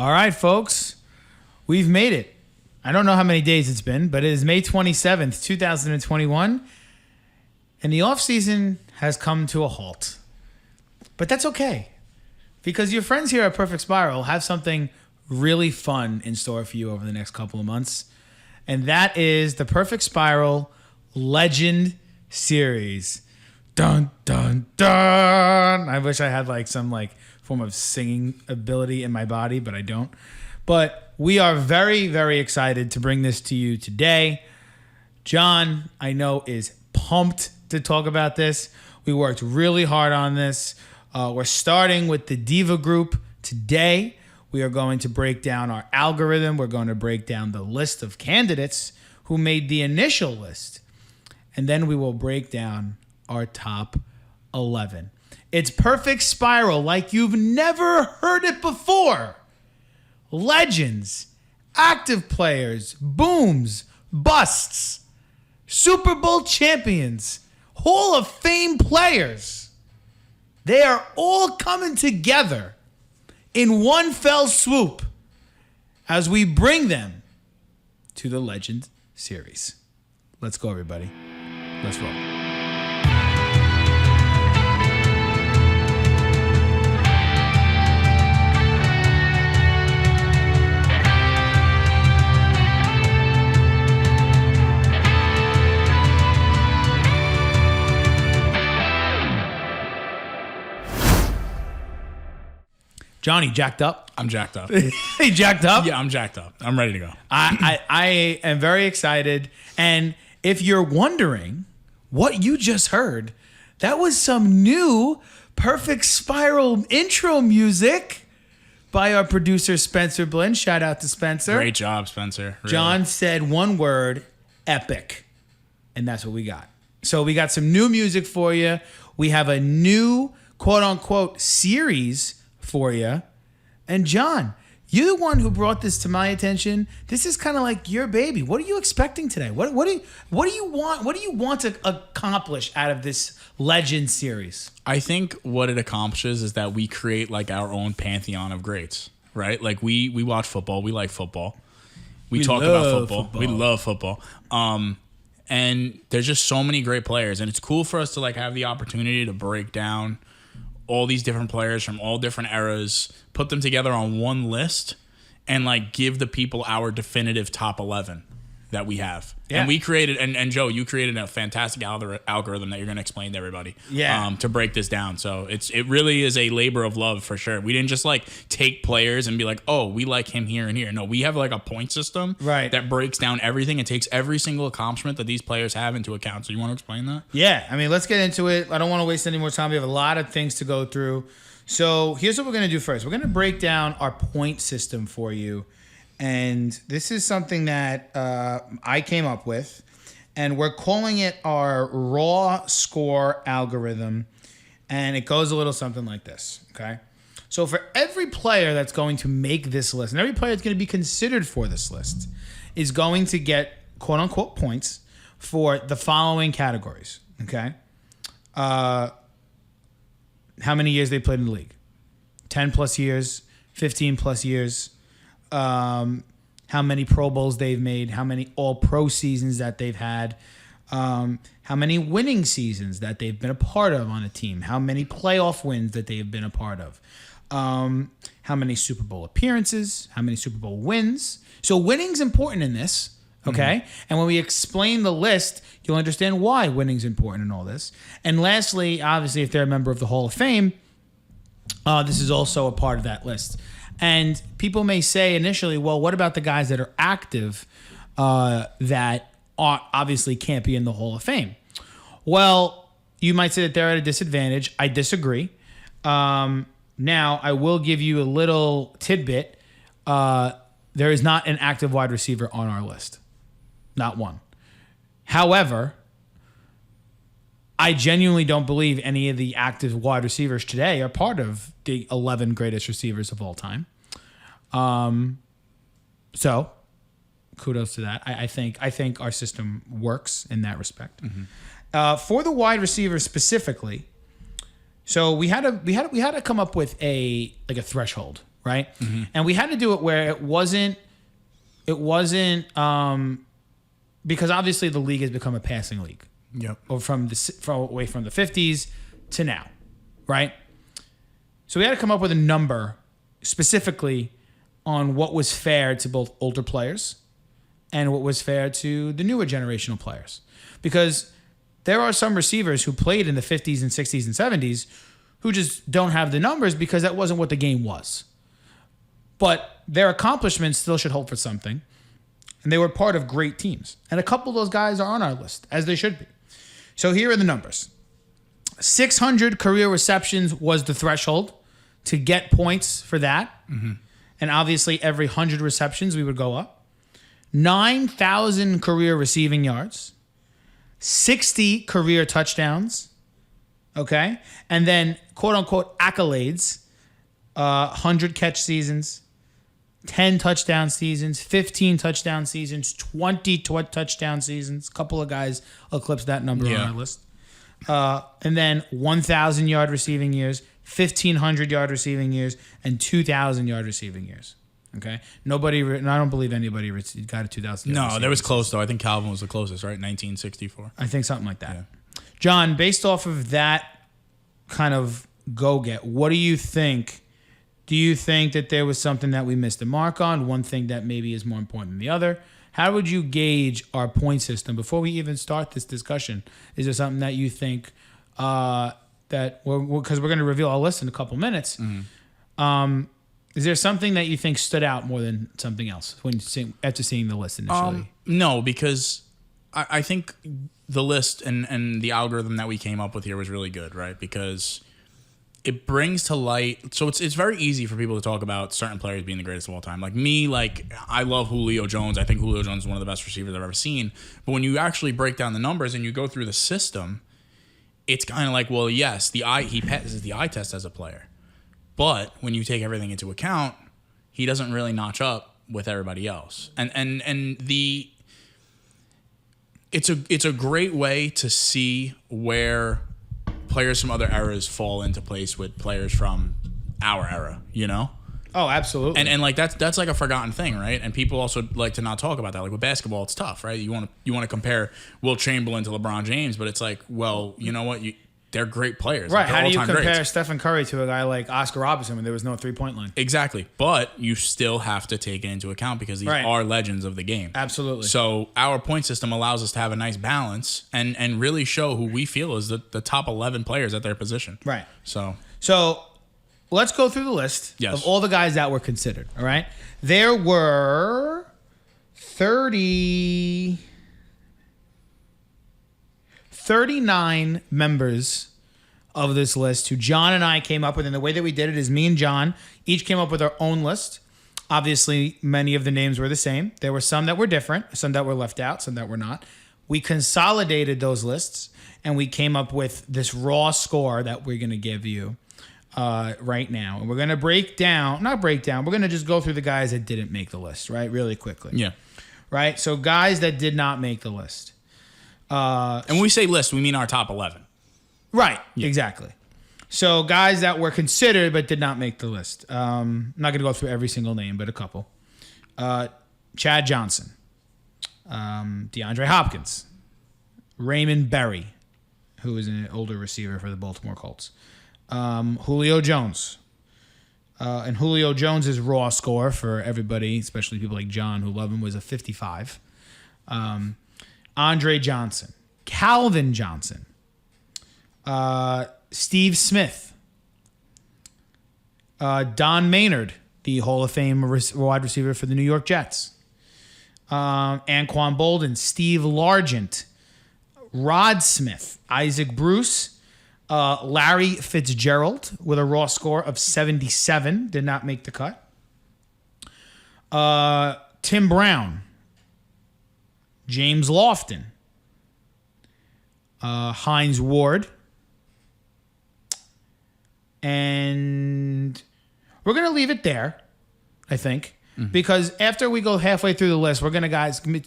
All right, folks. We've made it. I don't know how many days it's been, but it is May 27th, 2021. And the offseason has come to a halt. But that's okay. Because your friends here at Perfect Spiral have something really fun in store for you over the next couple of months. And that is the Perfect Spiral Legend Series. Dun, dun, dun. I wish I had some form of singing ability in my body, but I don't. But we are very, very excited to bring this to you today. John, I know, is pumped to talk about this. We worked really hard on this. We're starting with the Diva Group today. We are going to break down our algorithm. We're going to break down the list of candidates who made the initial list. And then we will break down our top 11. It's Perfect Spiral like you've never heard it before. Legends, active players, booms, busts, Super Bowl champions, Hall of Fame players. They are all coming together in one fell swoop as we bring them to the Legend Series. Let's go, everybody. Let's roll. Johnny, jacked up? I'm jacked up. Hey, jacked up? Yeah, I'm jacked up. I'm ready to go. I am very excited. And if you're wondering what you just heard, that was some new Perfect Spiral intro music by our producer, Spencer Blinn. Shout out to Spencer. Great job, Spencer. Really. John said one word, epic. And that's what we got. So we got some new music for you. We have a new quote-unquote series for you. And John, you're the one who brought this to my attention. This is kind of like your baby. What are you expecting today? What do you want to accomplish out of this Legend series? I think what it accomplishes is that we create our own pantheon of greats, right? We watch football, we like football. We talk about football. We love football. And there's just so many great players, and it's cool for us to have the opportunity to break down all these different players from all different eras, put them together on one list, and give the people our definitive top 11 that we have. Yeah. And we created, and Joe, you created a fantastic algorithm that you're going to explain to everybody. Yeah. To break this down. So it really is a labor of love for sure. We didn't just take players and be like, oh, we like him here and here. No, we have a point system that breaks down everything and takes every single accomplishment that these players have into account. So you want to explain that? Yeah. I mean, let's get into it. I don't want to waste any more time. We have a lot of things to go through. So here's what we're going to do first. We're going to break down our point system for you. And this is something that I came up with, and we're calling it our raw score algorithm, and it goes a little something like this, okay? So for every player that's going to make this list, and every player that's going to be considered for this list, is going to get quote-unquote points for the following categories, okay? How many years they played in the league? 10 plus years, 15 plus years, how many Pro Bowls they've made, how many All-Pro seasons that they've had, how many winning seasons that they've been a part of on a team, how many playoff wins that they've been a part of, how many Super Bowl appearances, how many Super Bowl wins. So winning's important in this, okay? Mm-hmm. And when we explain the list, you'll understand why winning's important in all this. And lastly, obviously, if they're a member of the Hall of Fame, this is also a part of that list. And people may say initially, well, what about the guys that are active that obviously can't be in the Hall of Fame? Well, you might say that they're at a disadvantage. I disagree. Now, I will give you a little tidbit. There is not an active wide receiver on our list. Not one. However, I genuinely don't believe any of the active wide receivers today are part of the 11 greatest receivers of all time. So kudos to that. I think our system works in that respect. Mm-hmm. For the wide receivers specifically, so we had to come up with a threshold. right? Mm-hmm. And we had to do it where it wasn't because obviously the league has become a passing league. Yep. Or away from the 50s to now, right? So we had to come up with a number specifically on what was fair to both older players and what was fair to the newer generational players. Because there are some receivers who played in the 50s and 60s and 70s who just don't have the numbers because that wasn't what the game was. But their accomplishments still should hold for something. And they were part of great teams. And a couple of those guys are on our list, as they should be. So here are the numbers. 600 career receptions was the threshold to get points for that. Mm-hmm. And obviously, every 100 receptions, we would go up. 9,000 career receiving yards. 60 career touchdowns. Okay? And then, quote-unquote, accolades. 100 catch seasons. 10 touchdown seasons, 15 touchdown seasons, 20 touchdown seasons. A couple of guys eclipsed that number on our list. And then 1,000 yard receiving years, 1,500 yard receiving years, and 2,000 yard receiving years. Okay? Nobody, and I don't believe anybody got a 2,000 yard. No, there was close, though. I think Calvin was the closest, right? 1964. I think something like that. Yeah. John, based off of that kind of go-get, what do you think? Do you think that there was something that we missed the mark on? One thing that maybe is more important than the other? How would you gauge our point system before we even start this discussion? Is there something that you think that because we're going to reveal our list in a couple minutes? Mm-hmm. Is there something that you think stood out more than something else after seeing the list initially? No, because I think the list and the algorithm that we came up with here was really good, right? Because it brings to light, so it's very easy for people to talk about certain players being the greatest of all time. Like me, I love Julio Jones. I think Julio Jones is one of the best receivers I've ever seen. But when you actually break down the numbers and you go through the system, it's kind of like, well, yes, he passes the eye test as a player. But when you take everything into account, he doesn't really notch up with everybody else. It's a great way to see where players from other eras fall into place with players from our era, you know? Oh, absolutely. And like that's like a forgotten thing, right? And people also like to not talk about that. Like with basketball, it's tough, right? You want to compare Wilt Chamberlain to LeBron James, but it's like, well, you know what? They're great players. Right. Like, how do you compare greats. Stephen Curry to a guy like Oscar Robertson when there was no three-point line? Exactly. But you still have to take it into account because these are legends of the game. Absolutely. So our point system allows us to have a nice balance and really show who we feel is the top 11 players at their position. Right. So let's go through the list of all the guys that were considered. All right. There were 39 members of this list who John and I came up with. And the way that we did it is me and John each came up with our own list. Obviously, many of the names were the same. There were some that were different, some that were left out, some that were not. We consolidated those lists and we came up with this raw score that we're going to give you right now. And we're going to we're going to just go through the guys that didn't make the list, right? Really quickly. Yeah. Right? So guys that did not make the list. And when we say list, we mean our top 11. Right, exactly. So guys that were considered but did not make the list. I'm not going to go through every single name, but a couple. Chad Johnson. DeAndre Hopkins. Raymond Berry, who is an older receiver for the Baltimore Colts. Julio Jones. And Julio Jones' raw score for everybody, especially people like John who love him, was a 55. Andre Johnson, Calvin Johnson, Steve Smith, Don Maynard, the Hall of Fame wide receiver for the New York Jets, Anquan Bolden, Steve Largent, Rod Smith, Isaac Bruce, Larry Fitzgerald with a raw score of 77, did not make the cut. Tim Brown, James Lofton, Heinz Ward, and we're going to leave it there, I think, because after we go halfway through the list, we're going to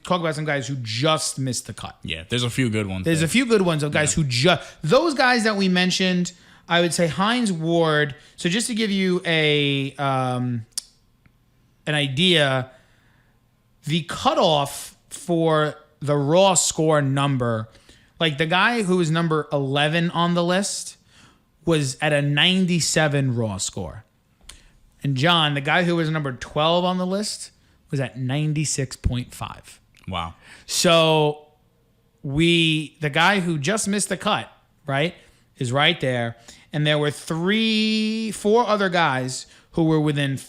talk about some guys who just missed the cut. Yeah, there's a few good ones. There's a few good ones of guys who those guys that we mentioned, I would say Heinz Ward. So just to give you an idea, the cutoff for the raw score number, like the guy who was number 11 on the list was at a 97 raw score. And John, the guy who was number 12 on the list, was at 96.5. Wow. So the guy who just missed the cut, right, is right there. And there were 4 other guys who were within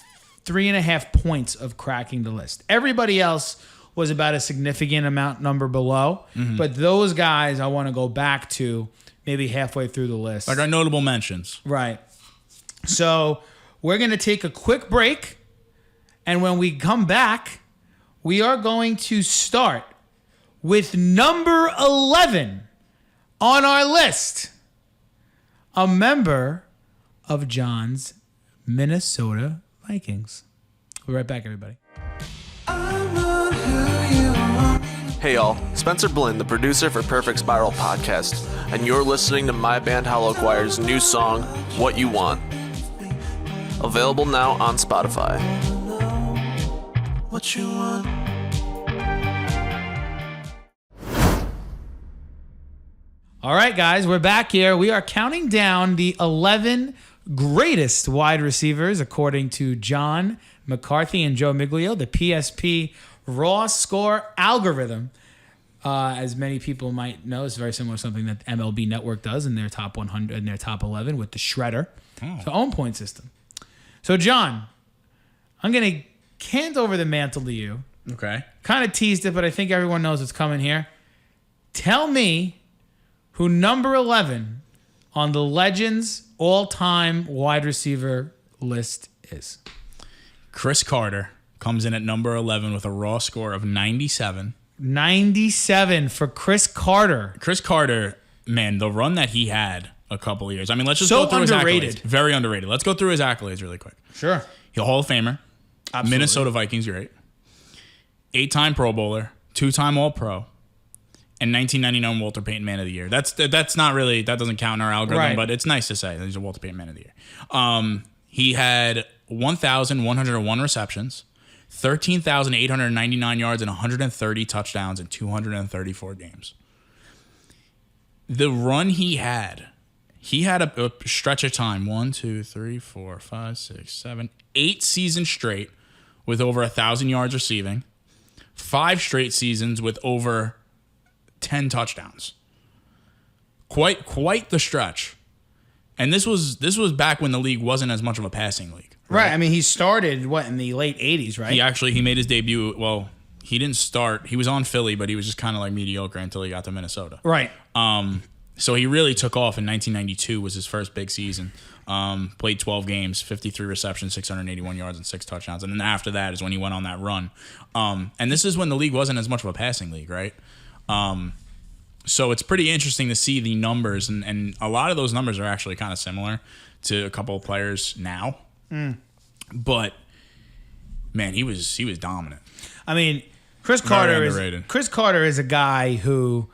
3.5 points of cracking the list. Everybody else was about a significant number below. Mm-hmm. But those guys I want to go back to maybe halfway through the list. Like our notable mentions. Right. So we're going to take a quick break. And when we come back, we are going to start with number 11 on our list. A member of John's Minnesota Vikings. We'll be right back, everybody. Hey y'all, Spencer Blinn, the producer for Perfect Spiral Podcast, and you're listening to my band Hollow Choir's new song, What You Want. Available now on Spotify. What you want? All right, guys, we're back here. We are counting down the 11 greatest wide receivers according to John McCarthy and Joe Miglio, the PSP raw score algorithm. As many people might know, it's very similar to something that MLB Network does in their top 100 and their top 11 with the shredder. It's their own point system. So, John, I'm going to hand over the mantle to you. Okay. Kind of teased it, but I think everyone knows what's coming here. Tell me who number 11 on the Legends all-time wide receiver list is. Chris Carter comes in at number 11 with a raw score of 97. 97 for Chris Carter. Chris Carter, man, the run that he had a couple of years. I mean, let's just So go through underrated. his accolades. Very underrated. Let's go through his accolades really quick. Sure. He's a Hall of Famer. Absolutely. Minnesota Vikings great. 8-time Pro Bowler. 2-time All-Pro. And 1999 Walter Payton Man of the Year. That's not really, that doesn't count in our algorithm, Right. but it's nice to say that he's a Walter Payton Man of the Year. He had 1,101 receptions, 13,899 yards, and 130 touchdowns in 234 games. The run he had a stretch of time, 1, 2, 3, 4, 5, 6, 7, 8 seasons straight with over 1,000 yards receiving, 5 straight seasons with over 10 touchdowns. Quite the stretch. And this was back when the league wasn't as much of a passing league. Right. I mean, he started, in the late 80s, right? He made his debut. Well, he didn't start. He was on Philly, but he was just kind of like mediocre until he got to Minnesota. Right. So he really took off in 1992 was his first big season. Played 12 games, 53 receptions, 681 yards, and 6 touchdowns. And then after that is when he went on that run. And this is when the league wasn't as much of a passing league, right? So it's pretty interesting to see the numbers, and a lot of those numbers are actually kind of similar to a couple of players now. But man, he was dominant. I mean, Chris Carter is a guy who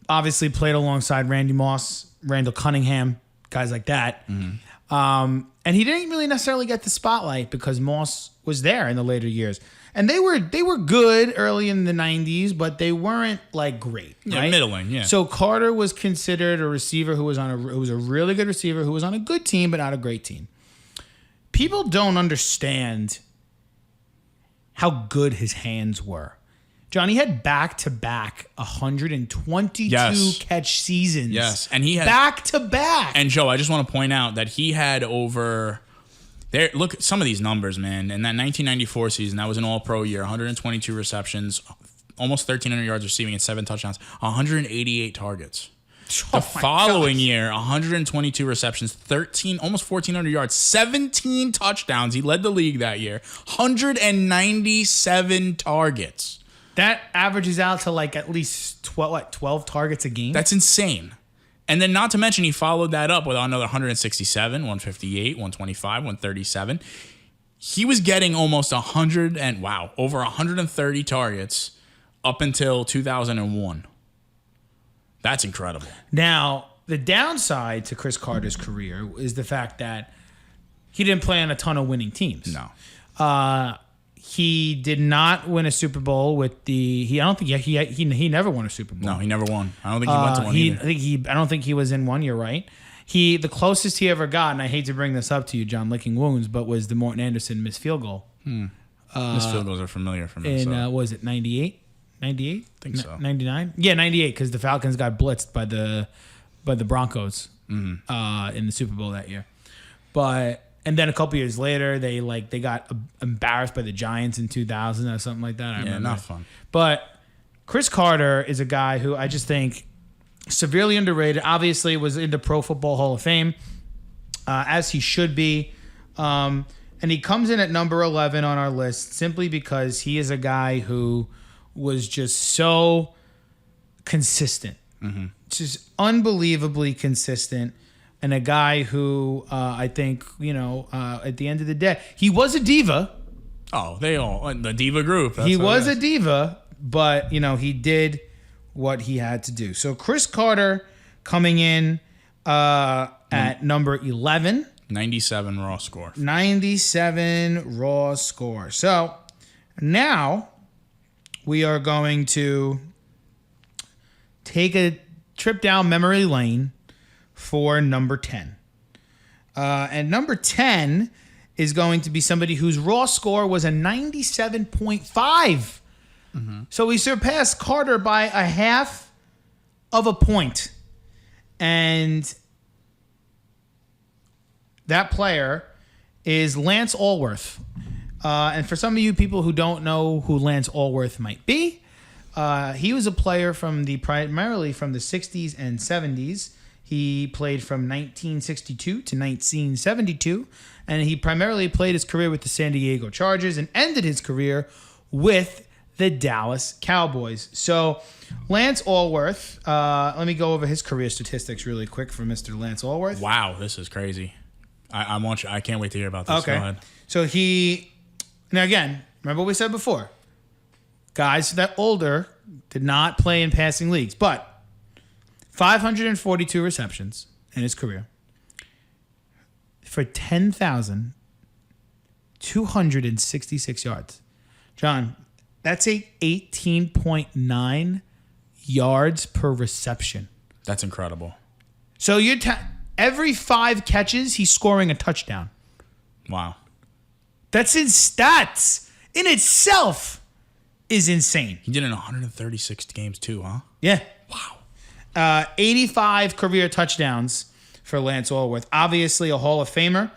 obviously played alongside Randy Moss, Randall Cunningham, guys like that. Mm-hmm. And he didn't really necessarily get the spotlight because Moss was there in the later years. And they were good early in the 90s, but they weren't like great. Yeah, right? middling, yeah. So Carter was considered a receiver who was a really good receiver who was on a good team, but not a great team. People don't understand how good his hands were. John, he had back-to-back 122 catch seasons. Yes, and he had back-to-back. And Joe, I just want to point out that he had over there. Look at some of these numbers, man. In that 1994 season, that was an All-Pro year. 122 receptions, almost 1,300 yards receiving, and 7 touchdowns. 188 targets. The following year, 122 receptions, almost 1,400 yards, 17 touchdowns. He led the league that year. 197 targets. That averages out to like at least 12 targets a game? That's insane. And then not to mention he followed that up with another 167, 158, 125, 137. He was getting almost over 130 targets up until 2001. That's incredible. Now, the downside to Chris Carter's career is the fact that he didn't play on a ton of winning teams. No. He did not win a Super Bowl with the. I don't think he never won a Super Bowl. No, he never won. I don't think he went to one either. I don't think he was in one. You're right. The closest he ever got, and I hate to bring this up to you, John, licking wounds, but was the Morton Anderson missed field goal. Missed field goals are familiar for me. In was it 98? 98? I think so. 99? Yeah, 98 because the Falcons got blitzed by the Broncos in the Super Bowl that year. And then a couple years later, they got embarrassed by the Giants in 2000 or something like that. I remember. Not fun. But Chris Carter is a guy who I just think severely underrated. Obviously, was in the Pro Football Hall of Fame, as he should be. And he comes in at number 11 on our list simply because he is a guy who was just so consistent. Just unbelievably consistent. And a guy who I think, at the end of the day, he was a diva. Oh, the diva group. He was a diva, but, he did what he had to do. So Chris Carter coming in at number 11. 97 raw score. 97 raw score. So now we are going to take a trip down memory lane for number 10. And number 10 is going to be somebody whose raw score was a 97.5. So he surpassed Carter by a half of a point. And that player is Lance Allworth. And for some of you people who don't know who Lance Allworth might be, he was a player primarily from the 60s and 70s. He played from 1962 to 1972, and he primarily played his career with the San Diego Chargers and ended his career with the Dallas Cowboys. So Lance Allworth, let me go over his career statistics really quick for Mr. Lance Allworth. Wow, this is crazy. I can't wait to hear about this. Okay. Go ahead. So now again, remember what we said before. Guys that older did not play in passing leagues, but 542 receptions in his career for 10,266 yards. John, that's 18.9 yards per reception. That's incredible. So every 5 catches, he's scoring a touchdown. Wow. That's in stats. In itself is insane. He did it in 136 games too, huh? Yeah. Wow. 85 career touchdowns for Lance Allworth. Obviously a Hall of Famer,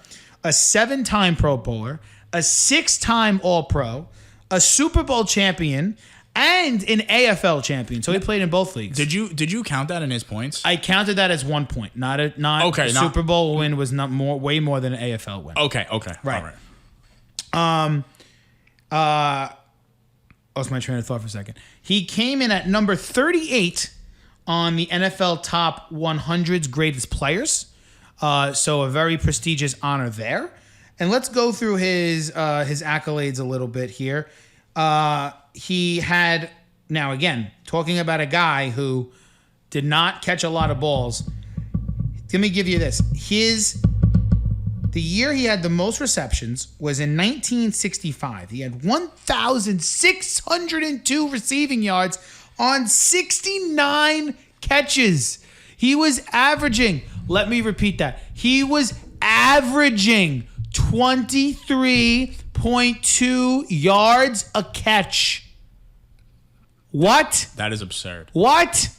a 7-time Pro Bowler, a 6-time All-Pro, a Super Bowl champion, and an AFL champion. So he played in both leagues. Did you count that in his points? I counted that as 1 point. Super Bowl win was way more than an AFL win. Okay. Right. All right. Lost my train of thought for a second. He came in at number 38 on the NFL Top 100's Greatest Players. So a very prestigious honor there. And let's go through his accolades a little bit here. He had, now again, talking about a guy who did not catch a lot of balls. Let me give you this. The year he had the most receptions was in 1965. He had 1,602 receiving yards on 69 catches. He was averaging, let me repeat that. He was averaging 23.2 yards a catch. What? That is absurd. What?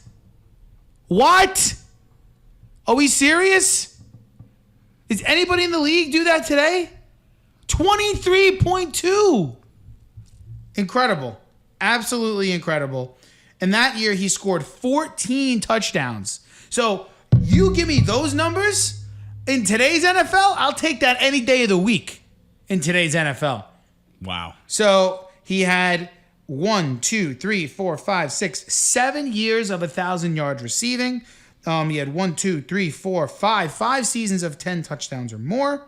Are we serious? Is anybody in the league do that today? 23.2. Incredible. Absolutely incredible. And that year he scored 14 touchdowns. So you give me those numbers in today's NFL, I'll take that any day of the week in today's NFL. Wow. So he had 7 years of 1,000 yards receiving. He had 5 seasons of 10 touchdowns or more.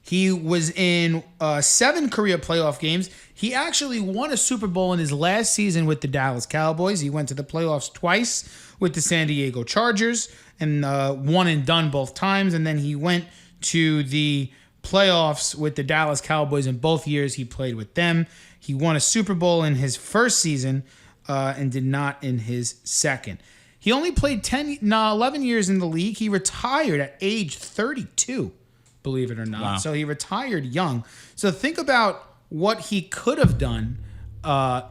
He was in 7 career playoff games. He actually won a Super Bowl in his last season with the Dallas Cowboys. He went to the playoffs twice with the San Diego Chargers and won and done both times. And then he went to the playoffs with the Dallas Cowboys in both years he played with them. He won a Super Bowl in his first season and did not in his second. He only played 11 years in the league. He retired at age 32, believe it or not. Wow. So he retired young. So think about what he could have done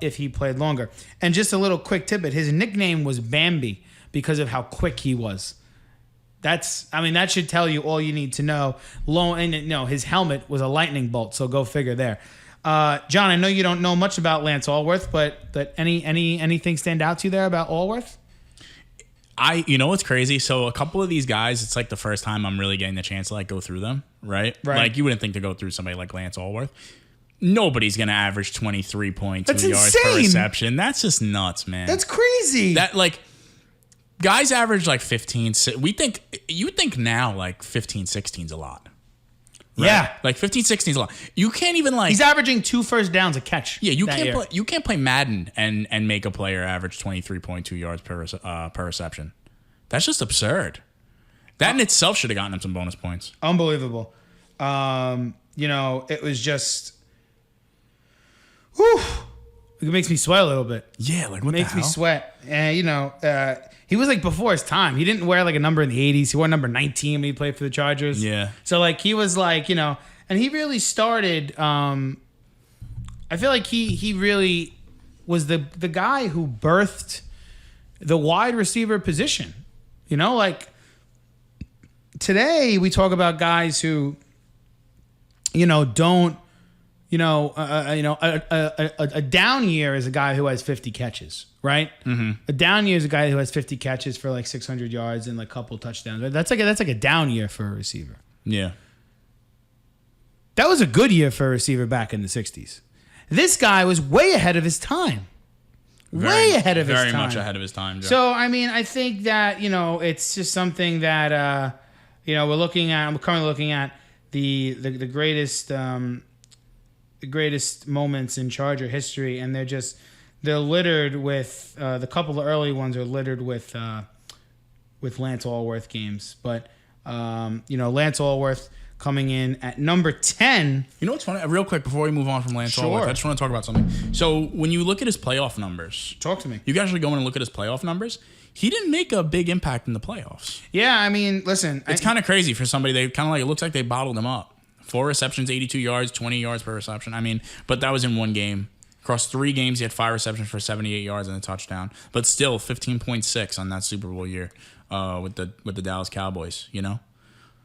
if he played longer. And just a little quick tidbit, his nickname was Bambi because of how quick he was. That should tell you all you need to know. His helmet was a lightning bolt, so go figure there. John, I know you don't know much about Lance Allworth, but anything stand out to you there about Allworth? You know what's crazy? So a couple of these guys, it's like the first time I'm really getting the chance to like go through them, right? Like you wouldn't think to go through somebody like Lance Allworth. Nobody's gonna average 23.2 yards per reception. That's just nuts, man. That's crazy. That like guys average like 15. You would think now like 15, 16 is a lot. Right? Yeah, like 15, 16 is a lot. You can't even like he's averaging 2 first downs a catch. Yeah, you can't play Madden and make a player average 23.2 yards per reception. That's just absurd. That in itself should have gotten him some bonus points. Unbelievable. It was just, whew, it makes me sweat a little bit. Yeah, like what it makes the hell? me sweat. And he was like before his time. He didn't wear like a number in the 80s. He wore number 19 when he played for the Chargers. Yeah. So like he was like, and he really started. I feel like he really was the guy who birthed the wide receiver position. Like today we talk about guys who, don't. A down year is a guy who has 50 catches, right? Mm-hmm. A down year is a guy who has 50 catches for like 600 yards and like a couple touchdowns. That's like a down year for a receiver. Yeah. That was a good year for a receiver back in the 60s. This guy was way ahead of his time. Way ahead of his time. Very much ahead of his time, Joe. So, I think that, it's just something that, we're currently looking at the greatest moments in Charger history, and they're littered with the couple of early ones are littered with Lance Allworth games. But Lance Allworth coming in at number 10. You know what's funny? Real quick before we move on from Lance Allworth, I just want to talk about something. So when you look at his playoff numbers, talk to me. You guys actually go in and look at his playoff numbers. He didn't make a big impact in the playoffs. Yeah, listen, it's kind of crazy for somebody. They kind of like it looks like they bottled him up. 4 receptions, 82 yards, 20 yards per reception. But that was in one game. Across 3 games, he had 5 receptions for 78 yards and a touchdown. But still, 15.6 on that Super Bowl year with the Dallas Cowboys.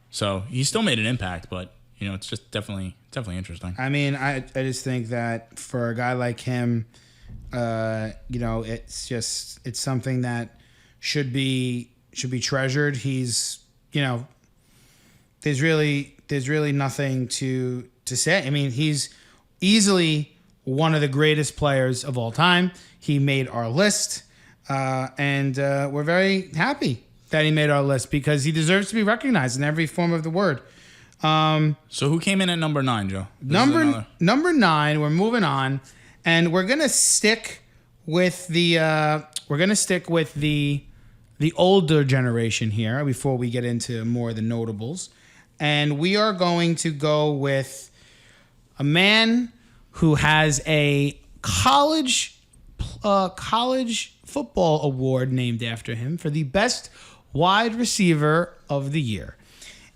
So he still made an impact, but it's just definitely interesting. I just think that for a guy like him, it's something that should be treasured. He's there's really nothing to say. He's easily one of the greatest players of all time. He made our list, and we're very happy that he made our list because he deserves to be recognized in every form of the word. So who came in at number 9, Joe? Number 9. We're moving on, and we're gonna stick with the older generation here before we get into more of the notables. And we are going to go with a man who has a college football award named after him for the best wide receiver of the year.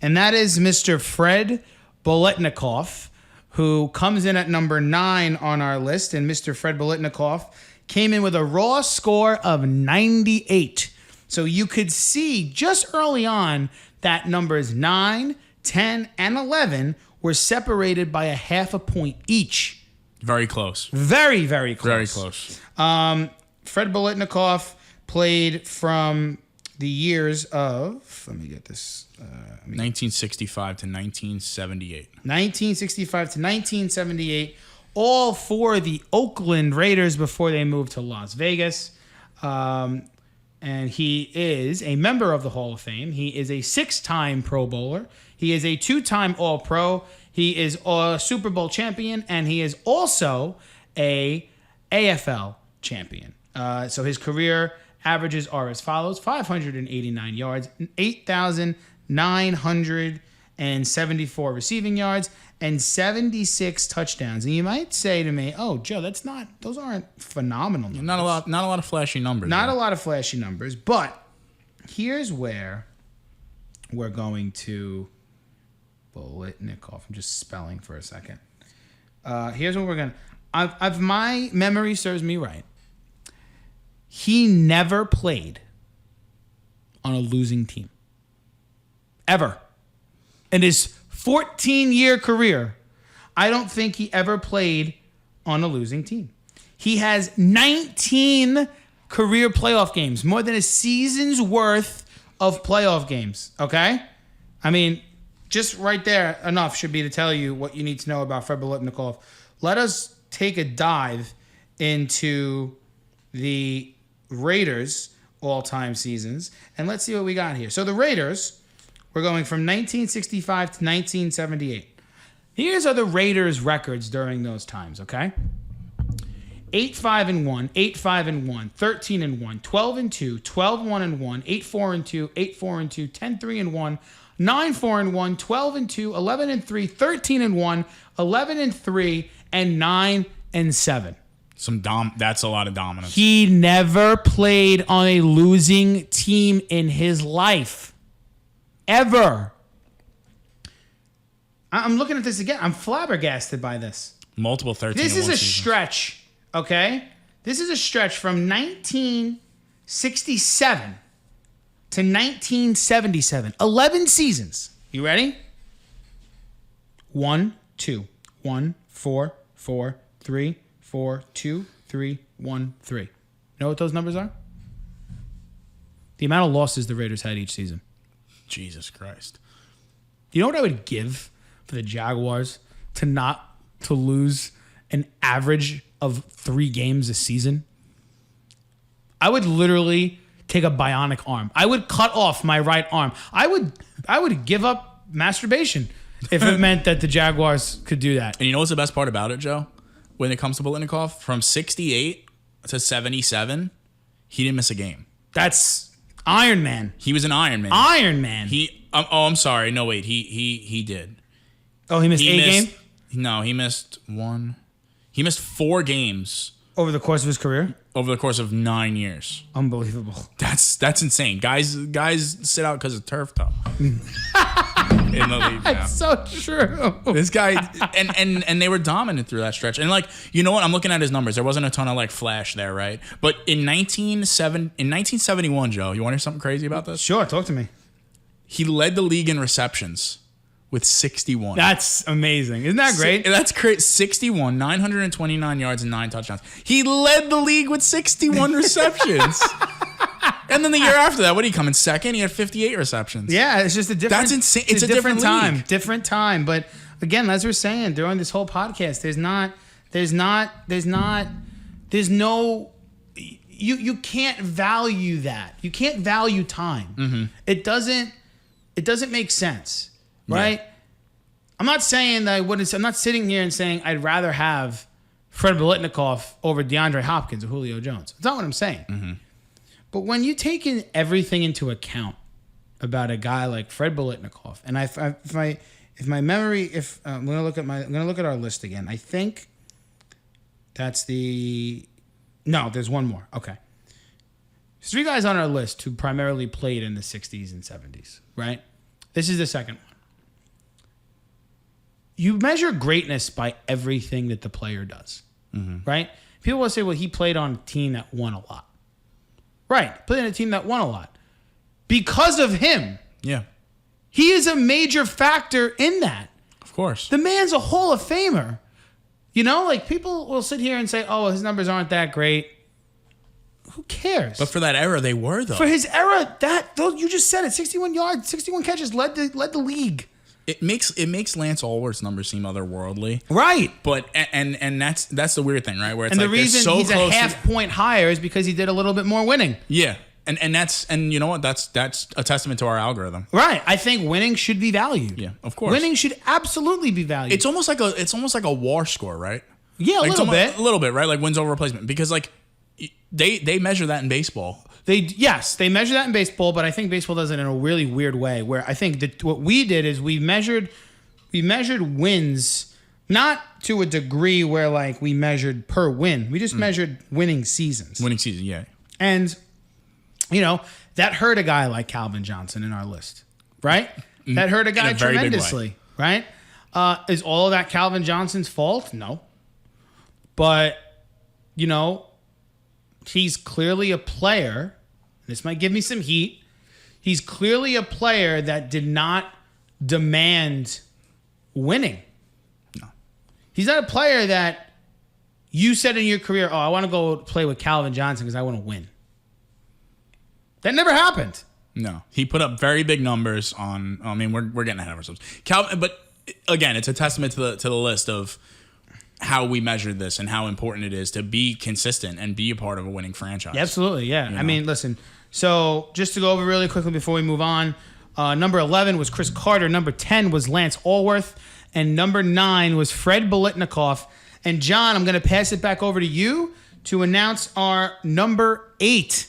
And that is Mr. Fred Bolitnikov, who comes in at number 9 on our list. And Mr. Fred Bolitnikov came in with a raw score of 98. So you could see just early on that numbers 9, 10, and 11 were separated by a half a point each. Very close. Very, very close. Very close. Fred Bolitnikov played from the years of, let me get this. 1965 to 1978. 1965 to 1978, all for the Oakland Raiders before they moved to Las Vegas. And he is a member of the Hall of Fame. He is a 6-time Pro Bowler. He is a 2-time All-Pro. He is a Super Bowl champion, and he is also a AFL champion. So his career averages are as follows: 589 yards, 8,974 receiving yards, and 76 touchdowns. And you might say to me, "Oh, Joe, those aren't phenomenal numbers. Not a lot of flashy numbers. Not a lot of flashy numbers." But here's where we're going to Bolitnikov. I'm just spelling for a second. Here's what we're going to... If my memory serves me right, he never played on a losing team. Ever. In his 14-year career, I don't think he ever played on a losing team. He has 19 career playoff games, more than a season's worth of playoff games, okay? I mean, just right there, enough should be to tell you what you need to know about Fred Bolitnikov. Let us take a dive into the Raiders' all-time seasons, and let's see what we got here. So the Raiders, we're going from 1965 to 1978. Here's are the Raiders' records during those times, okay? 8-5-1, 8-5-1, 13-1, 12-2, 12-1-1, 8-4-2, 8-4-2, 10-3-1, 9-4-1, 12-2, 11-3, 13-1, 11-3, and 9-7. That's a lot of dominance. He never played on a losing team in his life. Ever. I'm looking at this again. I'm flabbergasted by this. Multiple 13. This is a seasons. stretch, okay? This is a stretch from 1967 to 1977. 11 seasons. You ready? 1, 2, 1, 4, 4, 3, 4, 2, 3, 1, 3. Know what those numbers are? The amount of losses the Raiders had each season. Jesus Christ. You know what I would give for the Jaguars to lose an average of 3 games a season? I would literally take a bionic arm. I would cut off my right arm. I would give up masturbation if it meant that the Jaguars could do that. And you know what's the best part about it, Joe? When it comes to Bolitnikov, from 68 to 77, he didn't miss a game. That's Iron Man. He was an Iron Man. Iron Man. I'm sorry. No, wait. He did. Oh, he missed a game? No, he missed 1. He missed 4 games Over the course of his career? over the course of 9 years. Unbelievable. That's insane. Guys sit out because of turf toe. In the league now. That's so true. This guy and they were dominant through that stretch. And like, you know what? I'm looking at his numbers. There wasn't a ton of like flash there, right? But in 1971, Joe, you want to hear something crazy about this? Sure, talk to me. He led the league in receptions with 61. That's amazing. Isn't that great? That's great. 61, 929 yards and 9 touchdowns. He led the league with 61 receptions. And then the year after that, what did he come in second? He had 58 receptions. Yeah, it's just a different... That's insane. It's a different time. league. Different time. But again, as we're saying during this whole podcast, you can't value that. You can't value time. Mm-hmm. It doesn't make sense, right? Yeah. I'm not saying that I'm not sitting here and saying I'd rather have Fred Baletnikov over DeAndre Hopkins or Julio Jones. That's not what I'm saying. Mm-hmm. But when you take everything into account about a guy like Fred Baletnikov, and if my memory, I'm gonna look at our list again. I think that's there's one more. Okay, there's 3 guys on our list who primarily played in the 60s and 70s. Right, this is the second one. You measure greatness by everything that the player does. Mm-hmm. Right? People will say, well, he played on a team that won a lot. Right, playing a team that won a lot. Because of him. Yeah. He is a major factor in that. Of course. The man's a Hall of Famer. You know, like people will sit here and say, oh, his numbers aren't that great. Who cares? But for that era, they were, though. For his era, you just said it, 61 yards, 61 catches, led the league. It makes Lance Allworth's numbers seem otherworldly. Right. But and that's the weird thing, right? Where it's and like the reason so he's close a half point higher is because he did a little bit more winning. Yeah. And that's you know what? That's a testament to our algorithm. Right. I think winning should be valued. Yeah, of course. Winning should absolutely be valued. It's almost like a war score, right? Yeah, like a little bit, right? Like wins over replacement, because like they measure that in baseball. They measure that in baseball, but I think baseball does it in a really weird way. Where I think that what we did is we measured wins, not to a degree where like we measured per win. We just measured winning seasons. Winning season, yeah. And that hurt a guy like Calvin Johnson in our list, right? That hurt a guy tremendously, right? Is all of that Calvin Johnson's fault? No. But, he's clearly a player. This might give me some heat. He's clearly a player that did not demand winning. No. He's not a player that you said in your career, I want to go play with Calvin Johnson because I want to win. That never happened. No. He put up very big numbers on, we're getting ahead of ourselves. Calvin, but again, it's a testament to the list of how we measured this and how important it is to be consistent and be a part of a winning franchise. Yeah, absolutely, yeah. I mean, listen, so just to go over really quickly before we move on, number 11 was Chris Carter, number 10 was Lance Allworth, and number 9 was Fred Bolitnikov. And John, I'm going to pass it back over to you to announce our number 8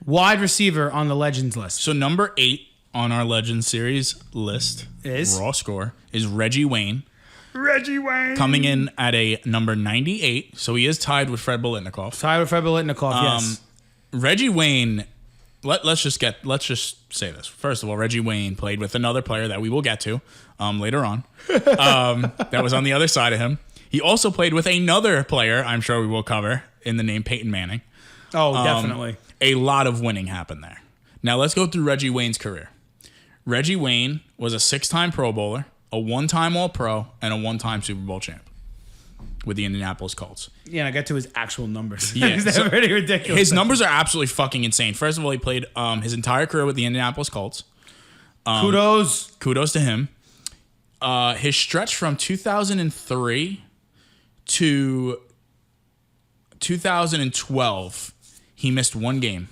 wide receiver on the Legends list. So number 8 on our Legends series list, raw score, is Reggie Wayne. Reggie Wayne. Coming in at a number 98. So he is tied with Fred Bolitnikov. Yes. Reggie Wayne, let's just say this. First of all, Reggie Wayne played with another player that we will get to later on. That was on the other side of him. He also played with another player I'm sure we will cover in the name Peyton Manning. Oh, definitely. A lot of winning happened there. Now let's go through Reggie Wayne's career. Reggie Wayne was a 6-time Pro Bowler, a 1-time All-Pro, and a 1-time Super Bowl champ with the Indianapolis Colts. Yeah, and I got to his actual numbers. Yeah, They're pretty ridiculous. His numbers are absolutely fucking insane. First of all, he played his entire career with the Indianapolis Colts. Kudos to him. His stretch from 2003 to 2012, he missed 1 game.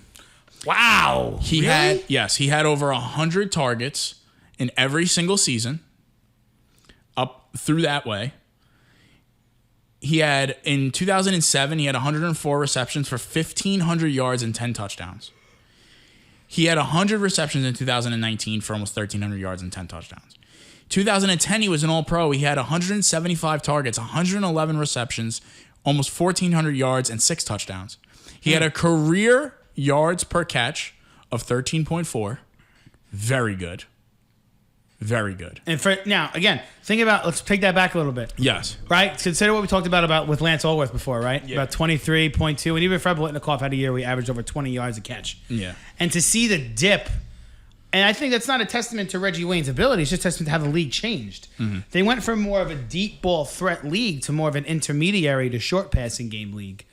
Wow. He had over 100 targets in every single season up through that way. He had, in 2007, he had 104 receptions for 1,500 yards and 10 touchdowns. He had 100 receptions in 2019 for almost 1,300 yards and 10 touchdowns. 2010, he was an All-Pro. He had 175 targets, 111 receptions, almost 1,400 yards, and 6 touchdowns. He had a career yards per catch of 13.4. Very good. Very good. And now, again, let's take that back a little bit. Yes. Right? Consider what we talked about with Lance Allworth before, right? Yeah. About 23.2. And even Fred Bolitnikov had a year where he averaged over 20 yards a catch. Yeah. And to see the dip, and I think that's not a testament to Reggie Wayne's ability. It's just a testament to how the league changed. Mm-hmm. They went from more of a deep ball threat league to more of an intermediary to short passing game league.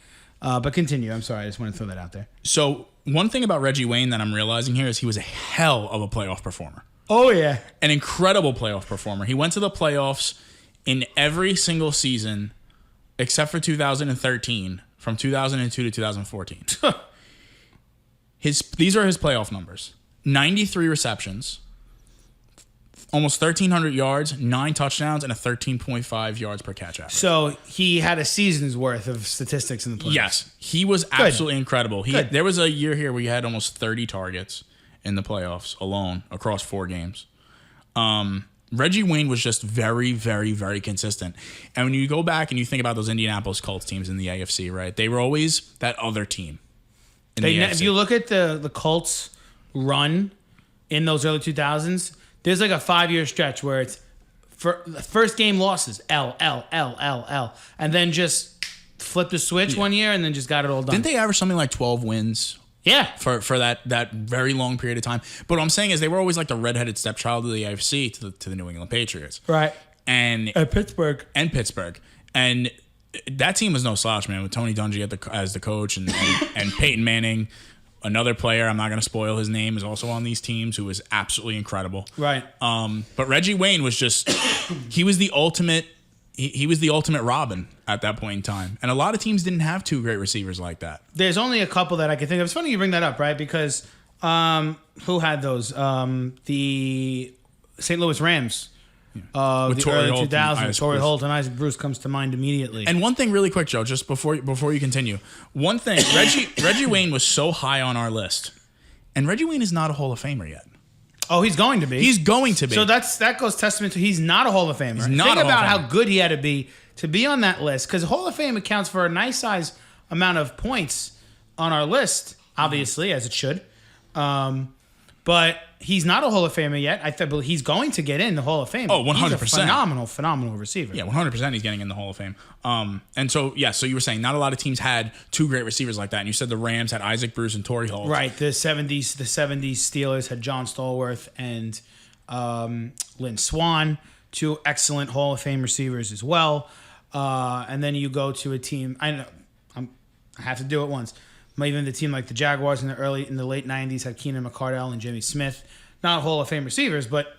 But continue. I'm sorry. I just want to throw that out there. So one thing about Reggie Wayne that I'm realizing here is he was a hell of a playoff performer. Oh, yeah. An incredible playoff performer. He went to the playoffs in every single season except for 2013, from 2002 to 2014. These are his playoff numbers. 93 receptions, almost 1,300 yards, 9 touchdowns, and a 13.5 yards per catch average. So he had a season's worth of statistics in the playoffs. Yes. He was absolutely incredible. There was a year here where he had almost 30 targets in the playoffs alone across 4 games. Reggie Wayne was just very, very, very consistent. And when you go back and you think about those Indianapolis Colts teams in the AFC, right? They were always that other team. If you look at the Colts run in those early 2000s, there's like a 5-year stretch where it's first game losses, L, and then just flip the switch one year and then just got it all done. Didn't they average something like 12 wins? Yeah. For that very long period of time. But what I'm saying is they were always like the redheaded stepchild of the AFC to the New England Patriots. Right. And Pittsburgh. And that team was no slouch, man, with Tony Dungy as the coach and Peyton Manning, another player, I'm not going to spoil his name, is also on these teams, who was absolutely incredible. Right. But Reggie Wayne was just he was the ultimate Robin at that point in time. And a lot of teams didn't have two great receivers like that. There's only a couple that I can think of. It's funny you bring that up, right? Because who had those? The St. Louis Rams. With The Torrey early Holt and 2000s. Isaac Torrey Bruce. Holt and Isaac Bruce comes to mind immediately. And one thing really quick, Joe, just before you continue. One thing, Reggie Wayne was so high on our list. And Reggie Wayne is not a Hall of Famer yet. Oh, he's going to be. He's going to be. So that goes testament to he's not a Hall of Famer. He's not Think a Hall about of how Famer. good he had to be on that list. Because Hall of Fame accounts for a nice size amount of points on our list, obviously, as it should. But he's not a Hall of Famer yet. I believe he's going to get in the Hall of Fame. Oh, 100%. He's a phenomenal receiver. Yeah, 100% he's getting in the Hall of Fame. And so, yeah, so you were saying not a lot of teams had two great receivers like that. And you said the Rams had Isaac Bruce and Torrey Holt. Right. The 70s Steelers had John Stalworth and Lynn Swann, two excellent Hall of Fame receivers as well. And then you go to a team. I know I have to do it once. Even the team like the Jaguars in the late 90s had Keenan McCardell and Jimmy Smith. Not Hall of Fame receivers, but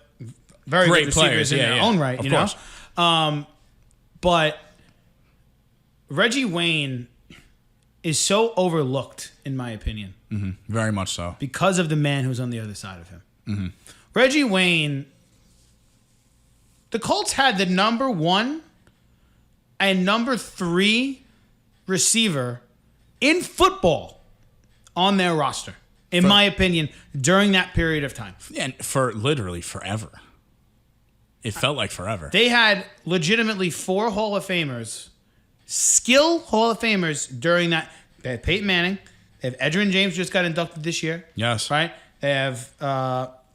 very Great good players, receivers in their own right, of you course. know? But Reggie Wayne is so overlooked, in my opinion, Very much so. because of the man who's on the other side of him. Reggie Wayne, the Colts had the number 1 and number 3 receiver in football on their roster, in my opinion, during that period of time. And for literally forever. It felt like forever. They had legitimately 4 Hall of Famers, skill Hall of Famers during that. They had Peyton Manning. They have Edgerrin James, just got inducted this year. Yes. Right? They have,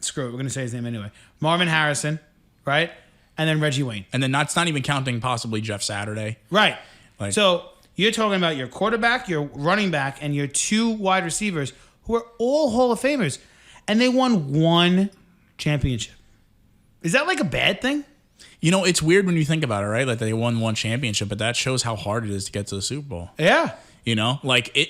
screw it, we're going to say his name anyway. Marvin Harrison, right? And then Reggie Wayne. And then that's not even counting possibly Jeff Saturday. Right. Like- So you're talking about your quarterback, your running back, and your 2 wide receivers who are all Hall of Famers. And they won 1 championship. Is that like a bad thing? You know, it's weird when you think about it, right? Like they won 1 championship, but that shows how hard it is to get to the Super Bowl. Yeah. You know, like it.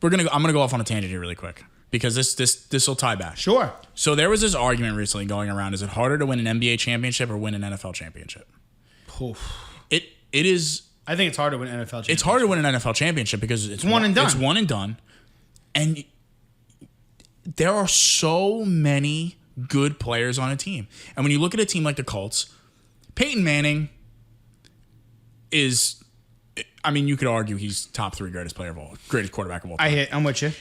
I'm gonna go off on a tangent here really quick because this will tie back. Sure. So there was this argument recently going around: is it harder to win an NBA championship or win an NFL championship? It is. I think it's hard to win an NFL championship. It's hard to win an NFL championship because it's one and done. It's one and done, and there are so many good players on a team. And when you look at a team like the Colts, Peyton Manning is. I mean, you could argue he's top 3 greatest quarterback of all time. I'm with you.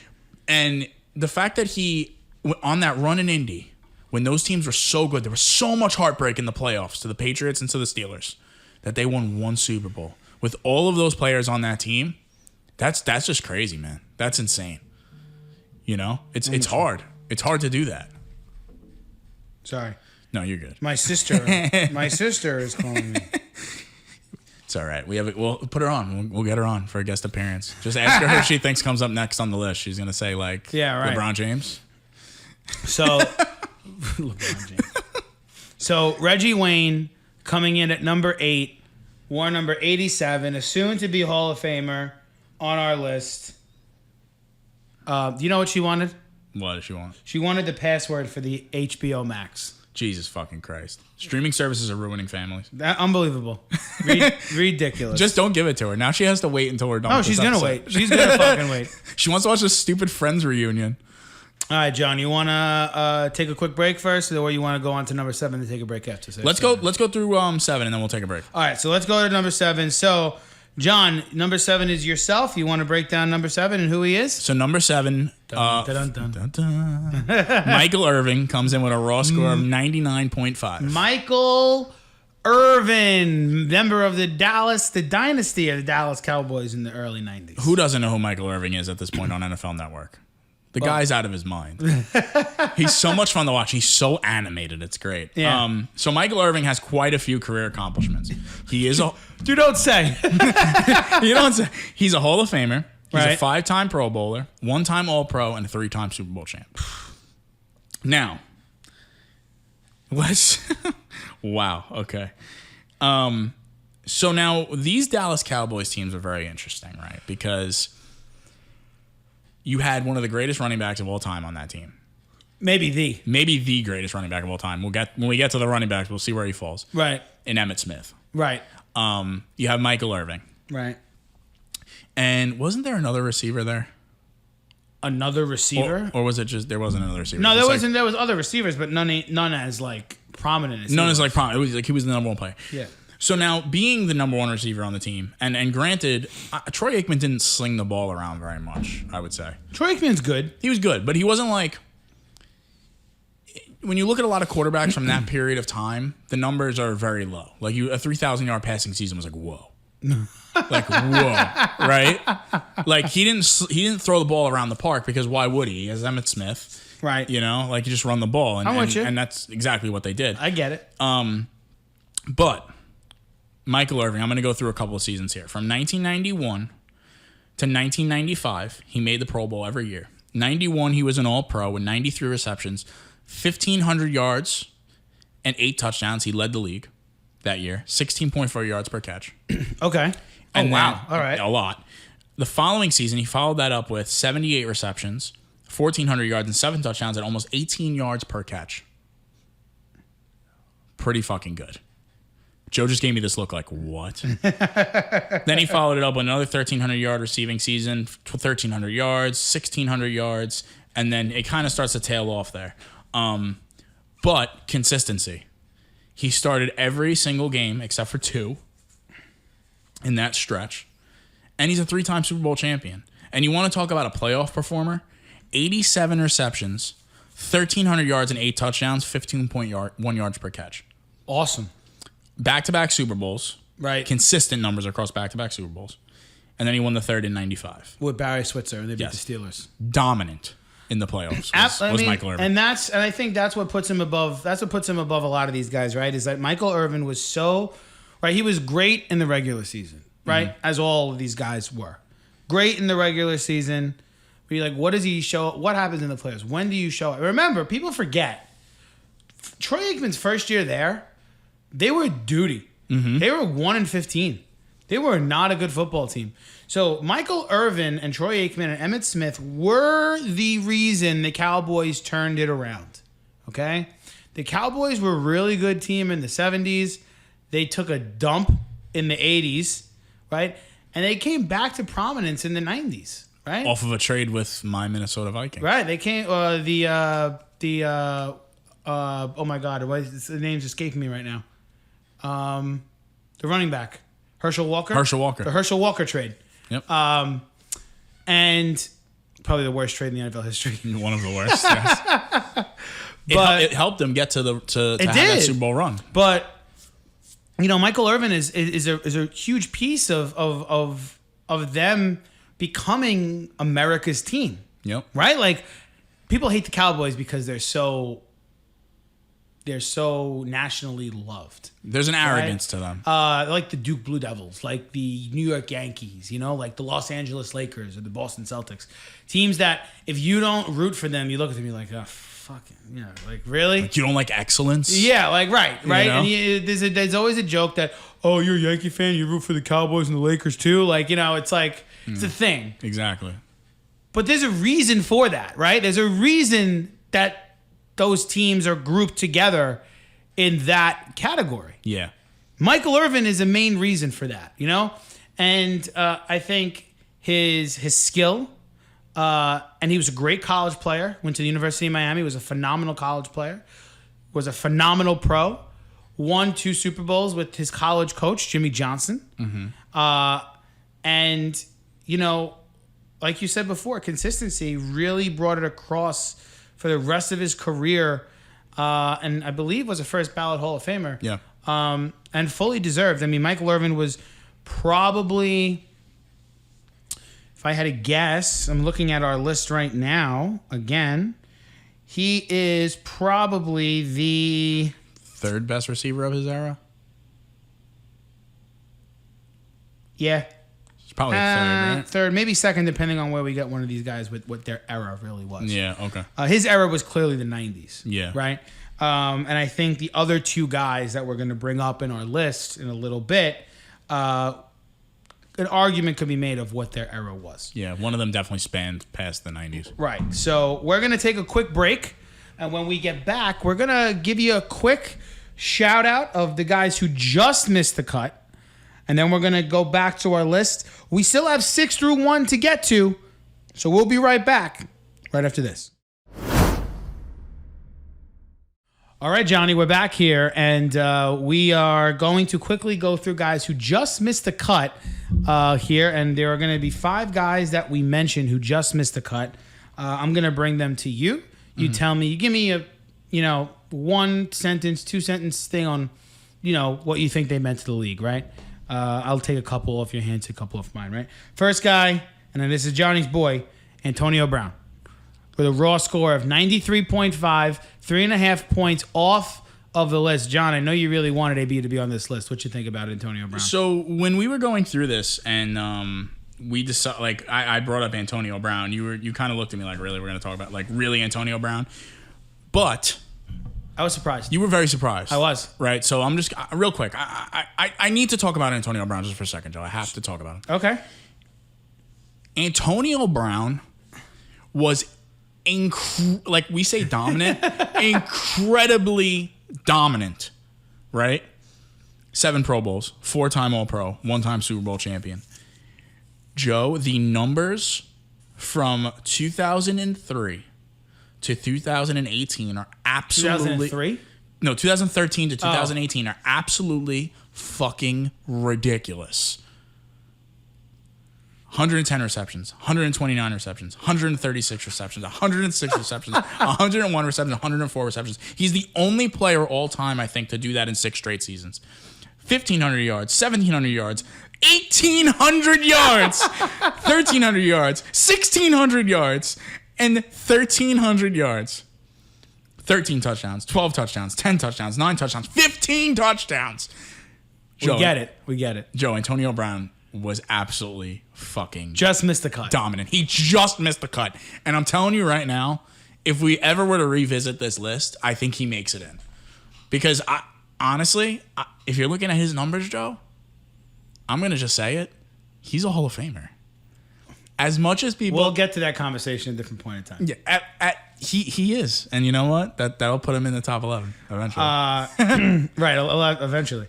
And the fact that he, on that run in Indy, when those teams were so good, there was so much heartbreak in the playoffs to the Patriots and to the Steelers that they won 1 Super Bowl. With all of those players on that team, that's just crazy, man. That's insane. You know? It's hard. It's hard to do that. Sorry. No, you're good. My sister is calling me. It's all right. We'll put her on. We'll get her on for a guest appearance. Just ask her who she thinks comes up next on the list. She's gonna say like, yeah, right. LeBron James. So, LeBron James. So Reggie Wayne coming in at number 8, wore number 87, a soon-to-be Hall of Famer on our list. Do you know what she wanted? What does she want? She wanted the password for the HBO Max. Jesus fucking Christ. Streaming services are ruining families. Unbelievable. Ridiculous. Just don't give it to her. Now she has to wait until we're done. No, with she's this going to episode. wait. She's going to fucking wait. She wants to watch this stupid Friends reunion. All right, John, you want to take a quick break first, or you want to go on to number 7 and take a break after? Let's go through 7 and then we'll take a break. All right, so let's go to number 7. So, John, number 7 is yourself. You want to break down number 7 and who he is? So number 7, Dun, dun, dun, dun. dun, dun. Michael Irving comes in with a raw score of 99.5. Michael Irvin, member of the dynasty of the Dallas Cowboys in the early 90s. Who doesn't know who Michael Irving is at this point on NFL Network? The guy's out of his mind. He's so much fun to watch. He's so animated. It's great. Yeah. So Michael Irving has quite a few career accomplishments. He is a You don't say. you don't say. He's a Hall of Famer. He's Right. a 5-time Pro Bowler, 1-time All-Pro, and a 3-time Super Bowl champ. Now, let's. Wow. Okay. So now these Dallas Cowboys teams are very interesting, right? Because you had one of the greatest running backs of all time on that team. Maybe the. Maybe the greatest running back of all time. When we get to the running backs, we'll see where he falls. Right. In Emmitt Smith. Right. You have Michael Irving. Right. And wasn't there another receiver there? Another receiver? Or was it just there wasn't another receiver? No, there wasn't. There was other receivers, but none as like prominent. As none as like prominent. It was like he was the number one player. Yeah. So now, being the number one receiver on the team, and granted, Troy Aikman didn't sling the ball around very much, I would say. Troy Aikman's good. He was good, but he wasn't like... When you look at a lot of quarterbacks from that period of time, the numbers are very low. Like, a 3,000-yard passing season was like, whoa. Like, whoa, right? Like, he didn't throw the ball around the park because why would he? He has Emmitt Smith. Right. You know, like, you just run the ball. And that's exactly what they did. I get it. But... Michael Irving, I'm going to go through a couple of seasons here. From 1991 to 1995, he made the Pro Bowl every year. 91, he was an All-Pro with 93 receptions, 1,500 yards, and 8 touchdowns. He led the league that year, 16.4 yards per catch. Okay. And wow. All right. A lot. The following season, he followed that up with 78 receptions, 1,400 yards, and 7 touchdowns at almost 18 yards per catch. Pretty fucking good. Joe just gave me this look like, what? Then he followed it up with another 1,300-yard receiving season, 1,300 yards, 1,600 yards, and then it kind of starts to tail off there. But consistency. He started every single game except for 2 in that stretch, and he's a 3-time Super Bowl champion. And you want to talk about a playoff performer? 87 receptions, 1,300 yards, and 8 touchdowns, 15.1 yards per catch. Awesome. Back-to-back Super Bowls. Right. Consistent numbers across back-to-back Super Bowls. And then he won the third in 95. With Barry Switzer, and they beat the Steelers. Dominant in the playoffs was Michael Irvin. And I think that's what puts him above. That's what puts him above a lot of these guys, right? Is that Michael Irvin was so right. He was great in the regular season, right? Mm-hmm. As all of these guys were, great in the regular season. But you're like, what does he show? What happens in the playoffs? When do you show it? Remember, people forget. Troy Aikman's first year there. They were duty. Mm-hmm. They were 1-15. They were not a good football team. So Michael Irvin and Troy Aikman and Emmitt Smith were the reason the Cowboys turned it around. Okay? The Cowboys were a really good team in the 70s. They took a dump in the 80s, right? And they came back to prominence in the 90s, right? Off of a trade with my Minnesota Vikings. Right. They came oh my God, the name's escaping me right now. The running back, Herschel Walker. The Herschel Walker trade. Yep. And probably the worst trade in the NFL history. One of the worst. Yes. But it helped them get to have that Super Bowl run. But Michael Irvin is a huge piece of them becoming America's team. Yep. Right? Like, people hate the Cowboys because they're so nationally loved. There's an arrogance to them. Like the Duke Blue Devils, like the New York Yankees, like the Los Angeles Lakers or the Boston Celtics. Teams that if you don't root for them, you look at them, you're like, oh, fucking, like, really? Like, you don't like excellence? Yeah, like, right. And there's always a joke that, oh, you're a Yankee fan, you root for the Cowboys and the Lakers too. Like, it's like, it's a thing. Exactly. But there's a reason for that, right? There's a reason that those teams are grouped together in that category. Yeah. Michael Irvin is a main reason for that, And I think his skill, and he was a great college player, went to the University of Miami, was a phenomenal college player, was a phenomenal pro, won 2 Super Bowls with his college coach, Jimmy Johnson. Mm-hmm. And, like you said before, consistency really brought it across for the rest of his career, and I believe was a first ballot Hall of Famer. Yeah. And fully deserved. I mean, Michael Irvin was probably, if I had to guess, I'm looking at our list right now, again, he is probably the 3rd best receiver of his era? Yeah. It's probably 3rd, right? 3rd, maybe 2nd, depending on where we get one of these guys with what their era really was. Yeah, okay. His era was clearly the 90s. Yeah. Right? And I think the other 2 guys that we're going to bring up in our list in a little bit, an argument could be made of what their era was. Yeah, one of them definitely spanned past the 90s. Right. So we're going to take a quick break. And when we get back, we're going to give you a quick shout out of the guys who just missed the cut. And then we're going to go back to our list. We still have 6 through 1 to get to. So we'll be right back right after this. All right, Johnny, we're back here, and we are going to quickly go through guys who just missed the cut here, and there are going to be 5 guys that we mentioned who just missed the cut. I'm going to bring them to you. You tell me, you give me a, 1 sentence, 2 sentence thing on, what you think they meant to the league, right? I'll take a couple off your hands, a couple off mine, right? First guy, and then this is Johnny's boy, Antonio Brown, with a raw score of 93.5, 3.5 points off of the list. John, I know you really wanted AB to be on this list. What you think about Antonio Brown? So when we were going through this and we decided, I brought up Antonio Brown, you kind of looked at me like, really, we're going to talk about really Antonio Brown? But I was surprised. You were very surprised. I was. Right? So I'm just, real quick, I need to talk about Antonio Brown just for a second, Joe. I have to talk about him. Okay. Antonio Brown was like we say dominant, incredibly dominant, right? 7 Pro Bowls, 4-time All-Pro, 1-time Super Bowl champion. Joe, the numbers from 2003 to 2018 are absolutely... 2003? No, 2013 to 2018 are absolutely fucking ridiculous. 110 receptions, 129 receptions, 136 receptions, 106 receptions, 101 receptions, 104 receptions. He's the only player all time, I think, to do that in 6 straight seasons. 1,500 yards, 1,700 yards, 1,800 yards, 1,300 yards, 1,600 yards, and 1,300 yards. 13 touchdowns, 12 touchdowns, 10 touchdowns, 9 touchdowns, 15 touchdowns. Joe, we get it. Joe, Antonio Brown was absolutely fucking just missed the cut. Dominant. He just missed the cut. And I'm telling you right now, if we ever were to revisit this list, I think he makes it in. Because honestly, if you're looking at his numbers, Joe, I'm going to just say it. He's a Hall of Famer. As much as people... We'll get to that conversation at a different point in time. Yeah, he is. And you know what? That'll put him in the top 11 eventually. Right, eventually.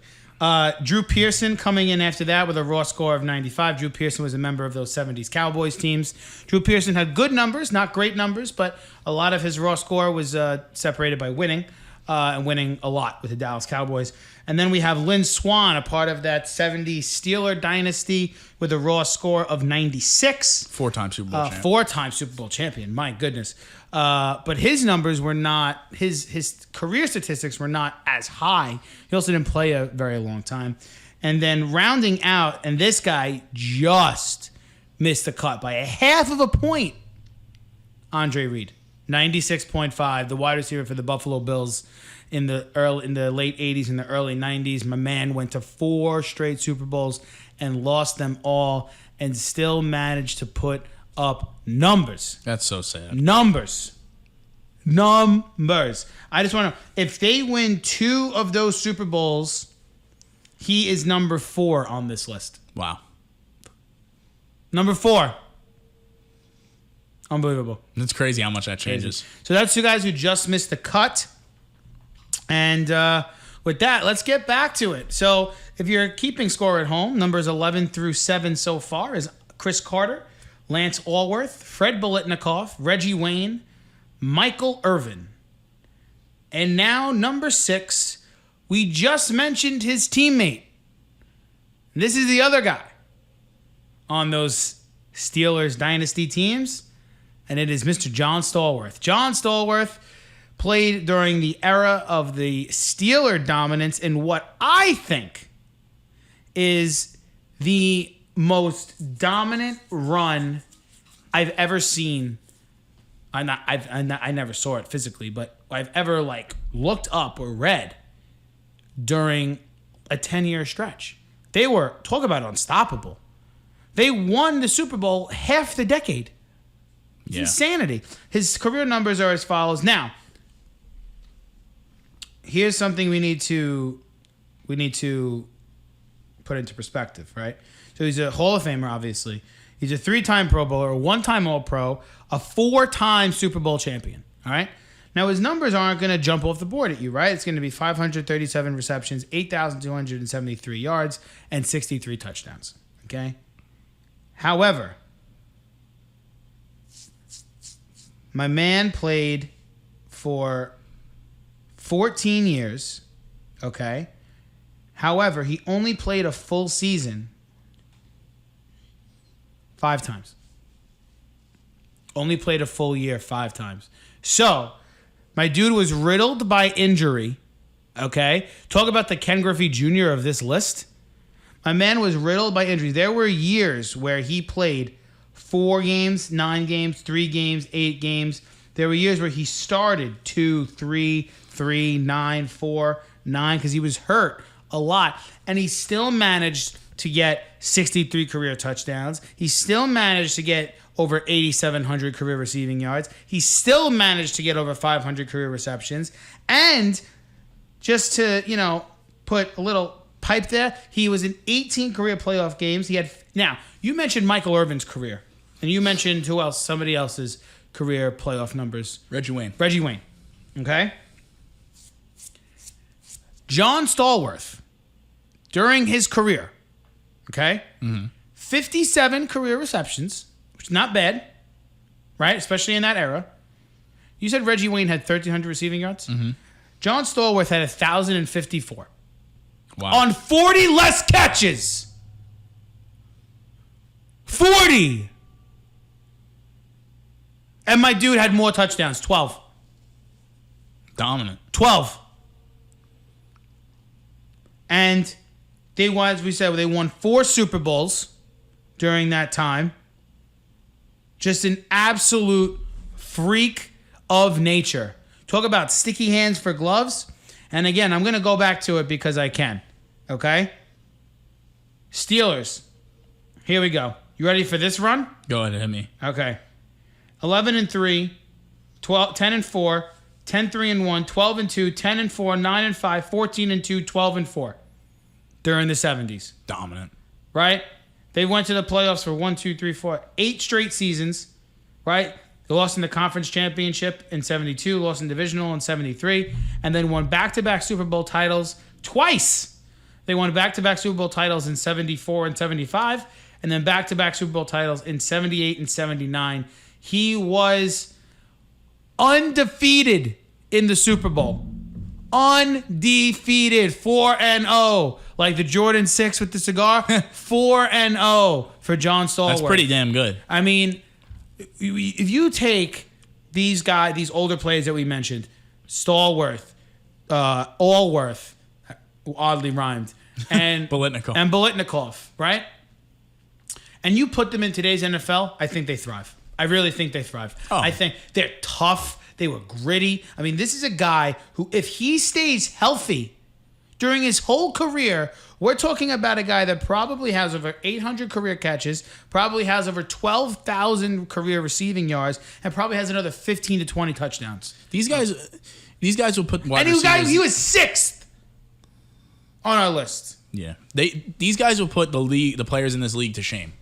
Drew Pearson coming in after that with a raw score of 95. Drew Pearson was a member of those 70s Cowboys teams. Drew Pearson had good numbers, not great numbers, but a lot of his raw score was separated by winning, and winning a lot with the Dallas Cowboys. And then we have Lynn Swann, a part of that 70s Steeler dynasty with a raw score of 96. 4-time Super Bowl champion. 4-time Super Bowl champion, my goodness. But his numbers were not, his career statistics were not as high. He also didn't play a very long time. And then rounding out, and this guy just missed the cut by a half of a point, Andre Reid. 96.5, the wide receiver for the Buffalo Bills in the late 80s and the early 90s. My man went to 4 straight Super Bowls and lost them all and still managed to put up numbers. That's so sad. Numbers. I just want to... If they win 2 of those Super Bowls, he is number 4 on this list. Wow. Number 4. Unbelievable. It's crazy how much that changes. So that's 2 guys who just missed the cut. And with that, let's get back to it. So if you're keeping score at home, numbers 11 through 7 so far is Chris Carter, Lance Allworth, Fred Baletnikov, Reggie Wayne, Michael Irvin. And now number 6, we just mentioned his teammate. This is the other guy on those Steelers dynasty teams, and it is Mr. John Stalworth. John Stalworth played during the era of the Steeler dominance in what I think is the most dominant run I've ever seen. I never saw it physically, but I've ever looked up or read during a 10-year stretch. They were, talk about unstoppable. They won the Super Bowl half the decade. It's insanity. His career numbers are as follows. Now, here's something we need to put into perspective, right? So he's a Hall of Famer, obviously. He's a 3-time Pro Bowler, a 1-time All-Pro, a 4-time Super Bowl champion, all right? Now, his numbers aren't going to jump off the board at you, right? It's going to be 537 receptions, 8,273 yards, and 63 touchdowns. Okay? However, my man played for 14 years, okay? However, he only played a full season 5 times. Only played a full year 5 times. So, my dude was riddled by injury, okay? Talk about the Ken Griffey Jr. of this list. My man was riddled by injury. There were years where he played 4 games, 9 games, 3 games, 8 games. There were years where he started 2, 3, 3, 9, 4, 9 because he was hurt a lot. And he still managed to get 63 career touchdowns. He still managed to get over 8,700 career receiving yards. He still managed to get over 500 career receptions. And just to, put a little pipe there, he was in 18 career playoff games. Now, you mentioned Michael Irvin's career. And you mentioned who else? Somebody else's career playoff numbers. Reggie Wayne. Reggie Wayne. Okay? John Stalworth, during his career, okay? 57 career receptions, which is not bad, right? Especially in that era. You said Reggie Wayne had 1,300 receiving yards? John Stalworth had 1,054. Wow. On 40 less catches. 40. And my dude had more touchdowns, 12. Dominant. 12. And they won, as we said, they won 4 Super Bowls during that time. Just an absolute freak of nature. Talk about sticky hands for gloves. And again, I'm going to go back to it because I can. Okay? Steelers. Here we go. You ready for this run? Go ahead, hit me. Okay. 11-3, 10-4, 10-3-1, 12-2, 10-4, 9-5, 14-2, 12-4 during the 70s. Dominant. Right? They went to the playoffs for 1, 2, 3, 4, 8 straight seasons. Right? They lost in the conference championship in 72, lost in divisional in 73, and then won back-to-back Super Bowl titles twice. They won back-to-back Super Bowl titles in 74 and 75, and then back-to-back Super Bowl titles in 78 and 79. He was undefeated in the Super Bowl. Undefeated. 4-0. Like the Jordan 6 with the cigar. 4-0 for John Stalworth. That's pretty damn good. I mean, if you take these guys, these older players that we mentioned, Stalworth, Allworth, oddly rhymed, and Bolitnikov, right? And you put them in today's NFL, I think they thrive. I really think they thrive. Oh. I think they're tough. They were gritty. I mean, this is a guy who, if he stays healthy during his whole career, we're talking about a guy that probably has over 800 career catches, probably has over 12,000 career receiving yards, and probably has another 15 to 20 touchdowns. These guys will put wide And receivers. he was 6th on our list. Yeah, these guys will put the players in this league to shame.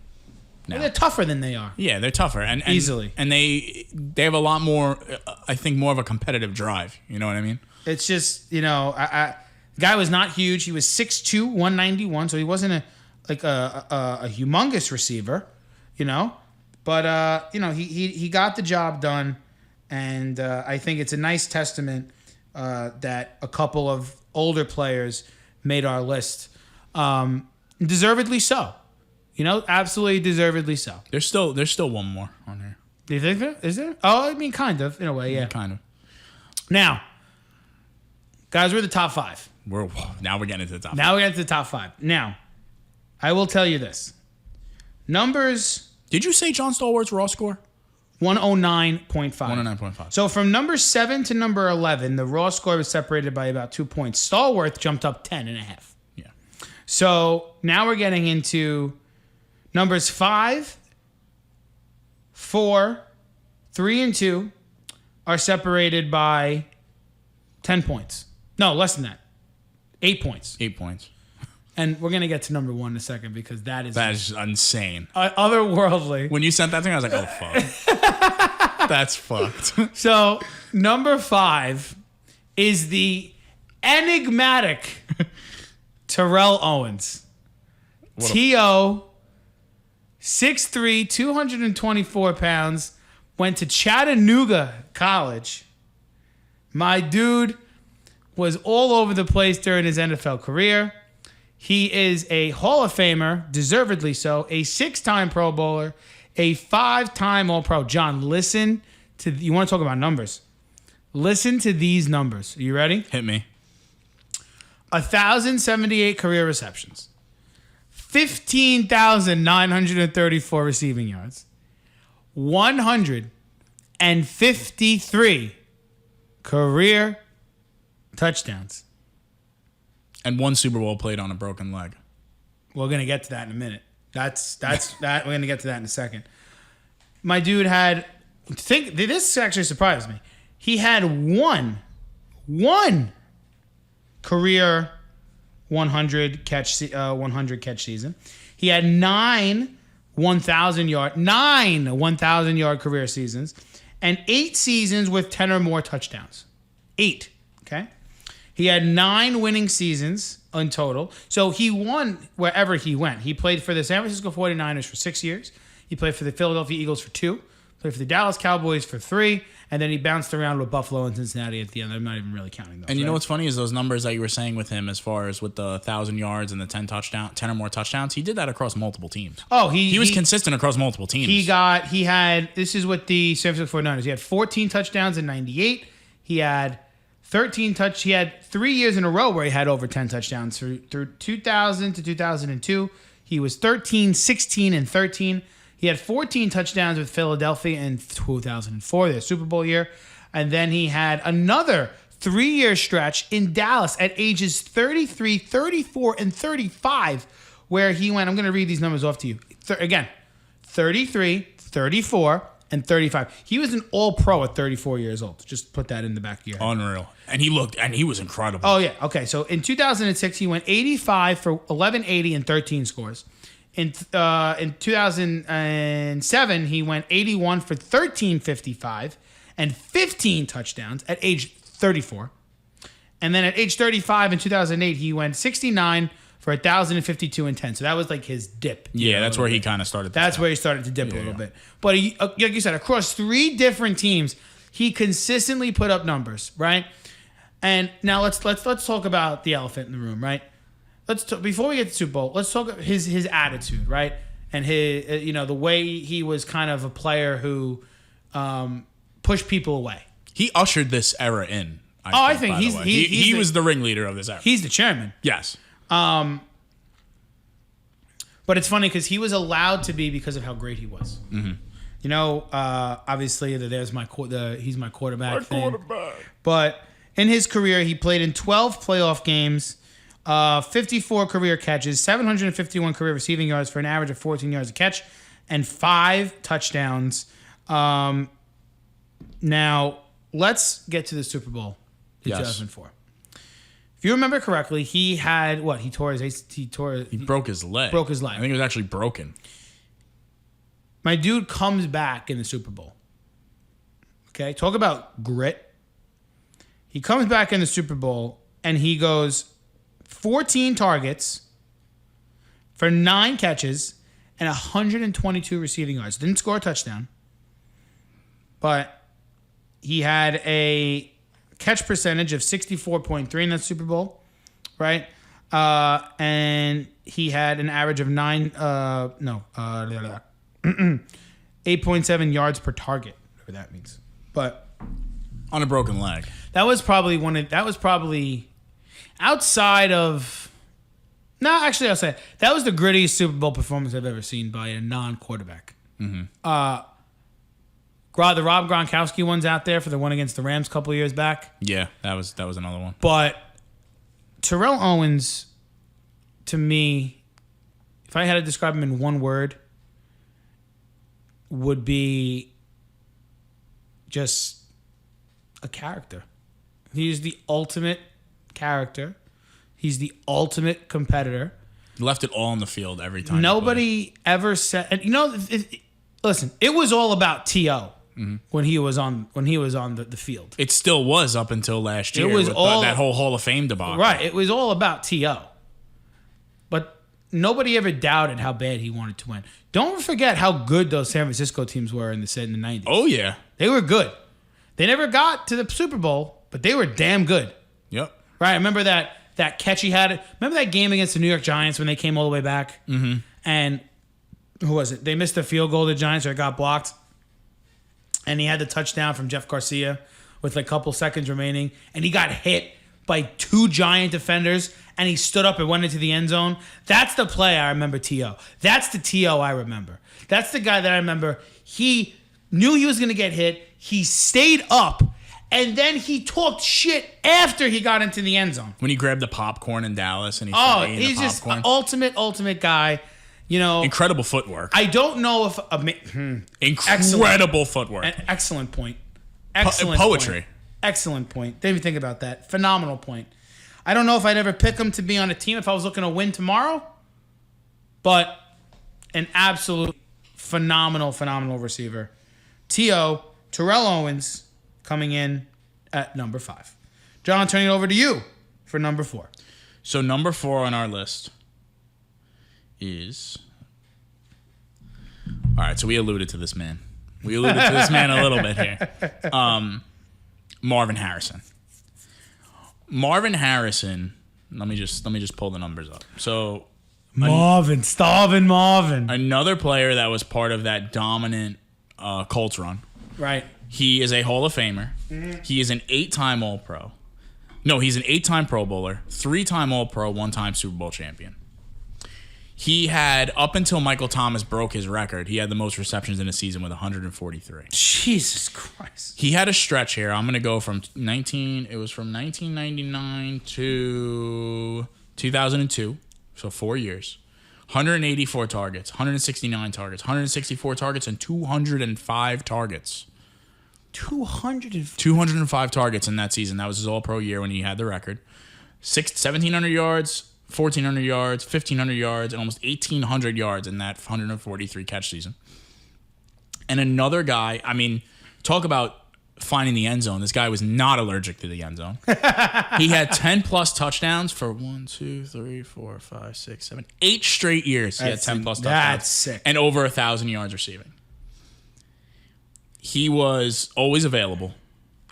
Well, they're tougher than they are. Yeah, they're tougher and easily, and they have a lot more. I think more of a competitive drive. You know what I mean? It's just the guy was not huge. He was 6'2", 191, so he wasn't a humongous receiver, But he got the job done, and I think it's a nice testament that a couple of older players made our list, deservedly so. Absolutely deservedly so. There's still one more on here. Do you think there? Is there? Oh, I mean, kind of, in a way, yeah. Kind of. Now, guys, we're the top 5. Now we're getting into the top 5. Now we're getting to the top 5. Now, I will tell you this. Numbers... Did you say John Stalworth's raw score? 109.5. 109.5. So from number 7 to number 11, the raw score was separated by about 2 points. Stalworth jumped up 10.5. Yeah. So now we're getting into... Numbers 5, 4, 3, and 2 are separated by 10 points. No, less than that. 8 points. 8 points. And we're going to get to number 1 in a second because that is insane. Otherworldly. When you sent that to me, I was like, oh, fuck. That's fucked. So, number 5 is the enigmatic Tyrell Owens. T.O., 6'3", 224 pounds, went to Chattanooga College. My dude was all over the place during his NFL career. He is a Hall of Famer, deservedly so, a 6-time Pro Bowler, a 5-time All-Pro. John, listen to... You want to talk about numbers? Listen to these numbers. Are you ready? Hit me. 1,078 career receptions. 15,934 receiving yards. 153 career touchdowns. And 1 Super Bowl played on a broken leg. We're going to get to that in a minute. That's that. We're going to get to that in a second. My dude had... This actually surprised me. He had one career 100 catch season. He had 9 1,000 yard career seasons, and 8 seasons with 10 or more touchdowns. 8. Okay. He had 9 winning seasons in total. So he won wherever he went. He played for the San Francisco 49ers for 6 years. He played for the Philadelphia Eagles for 2. Played for the Dallas Cowboys for 3. And then he bounced around with Buffalo and Cincinnati at the end. I'm not even really counting those. And you know what's funny is those numbers that you were saying with him as far as with the 1,000 yards and the 10 or more touchdowns, he did that across multiple teams. Oh, he was consistent across multiple teams. This is with the San Francisco 49ers. He had 14 touchdowns in 98. He had 3 years in a row where he had over 10 touchdowns through 2000 to 2002. He was 13, 16, and 13. He had 14 touchdowns with Philadelphia in 2004, their Super Bowl year. And then he had another 3-year stretch in Dallas at ages 33, 34, and 35, where he went, I'm going to read these numbers off to you. Again, 33, 34, and 35. He was an all-pro at 34 years old. Just put that in the back of your head. Unreal. And he was incredible. Oh, yeah. Okay, so in 2006, he went 85 for 1180 and 13 scores. In 2007, he went 81 for 1355 and 15 touchdowns at age 34. And then at age 35 in 2008, he went 69 for 1,052 and 10. So that was like his dip. Yeah, that's where he kind of started. That's where he started to dip a little bit. But he, like you said, across 3 different teams, he consistently put up numbers, right? And now let's talk about the elephant in the room, right? Before we get to Super Bowl, let's talk about his attitude, right? And his the way he was kind of a player who pushed people away. He ushered this era in. I think he was the ringleader of this era. He's the chairman. Yes. But it's funny because he was allowed to be because of how great he was. Mm-hmm. Obviously he's my quarterback. But in his career, he played in 12 playoff games. 54 career catches, 751 career receiving yards for an average of 14 yards a catch, and 5 touchdowns. Now, let's get to the Super Bowl in 2004. If you remember correctly, he had what? He broke his leg. I think it was actually broken. My dude comes back in the Super Bowl. Okay, talk about grit. He comes back in the Super Bowl, and he goes 14 targets for 9 catches and 122 receiving yards. Didn't score a touchdown, but he had a catch percentage of 64.3 in that Super Bowl, right? And he had an average of 8.7 yards per target, whatever that means. But on a broken leg. That was probably outside of... No, actually, I'll say that was the grittiest Super Bowl performance I've ever seen by a non-quarterback. Mm-hmm. The Rob Gronkowski one's out there for the one against the Rams a couple of years back. Yeah, that was another one. But Tyrell Owens, to me, if I had to describe him in one word, would be just a character. He's the ultimate character. He's the ultimate competitor. He left it all on the field every time. Nobody ever said... Listen, it was all about T.O. when he was on the field. It still was up until last year. It was with all that whole Hall of Fame debacle. Right. It was all about T.O. But nobody ever doubted how bad he wanted to win. Don't forget how good those San Francisco teams were in the 90s. Oh, yeah. They were good. They never got to the Super Bowl, but they were damn good. Yep. Right. Remember that catch he had? Remember that game against the New York Giants when they came all the way back? Mm-hmm. And who was it? They missed the field goal, the Giants, or it got blocked. And he had the touchdown from Jeff Garcia with a couple seconds remaining. And he got hit by 2 Giant defenders. And he stood up and went into the end zone. That's the play I remember, T.O. That's the T.O. I remember. That's the guy that I remember. He knew he was going to get hit. He stayed up. And then he talked shit after he got into the end zone. When he grabbed the popcorn in Dallas and he started eating he's the just popcorn. ultimate guy. You know, Incredible footwork. I don't know if Incredible footwork. An excellent point. Poetry. Point. Excellent point. Didn't even think about that. Phenomenal point. I don't know if I'd ever pick him to be on a team if I was looking to win tomorrow, but an absolute phenomenal receiver. T.O. Tyrell Owens coming in at number 5. John, turning it over to you for number 4. So number 4 on our list is... All right, so we alluded to this man. A little bit here. Marvin Harrison. Marvin Harrison, let me just pull the numbers up. So Marvin. Another player that was part of that dominant Colts run. Right. He is a Hall of Famer. Mm-hmm. He is an 8-time All-Pro. No, he's an 8-time Pro Bowler, 3-time All-Pro, 1-time Super Bowl champion. He had, up until Michael Thomas broke his record, he had the most receptions in a season with 143. Jesus Christ. He had a stretch here. I'm going to go from 1999 to 2002, so 4 years. 184 targets, 169 targets, 164 targets, and 205 targets. 205 targets in that season. That was his All-Pro year when he had the record. 1,700 yards, 1,400 yards, 1,500 yards, and almost 1,800 yards in that 143 catch season. And another guy, I mean, talk about finding the end zone. This guy was not allergic to the end zone. He had 10-plus touchdowns for 8 straight years. He had 10-plus touchdowns. That's sick. And over 1,000 yards receiving. He was always available.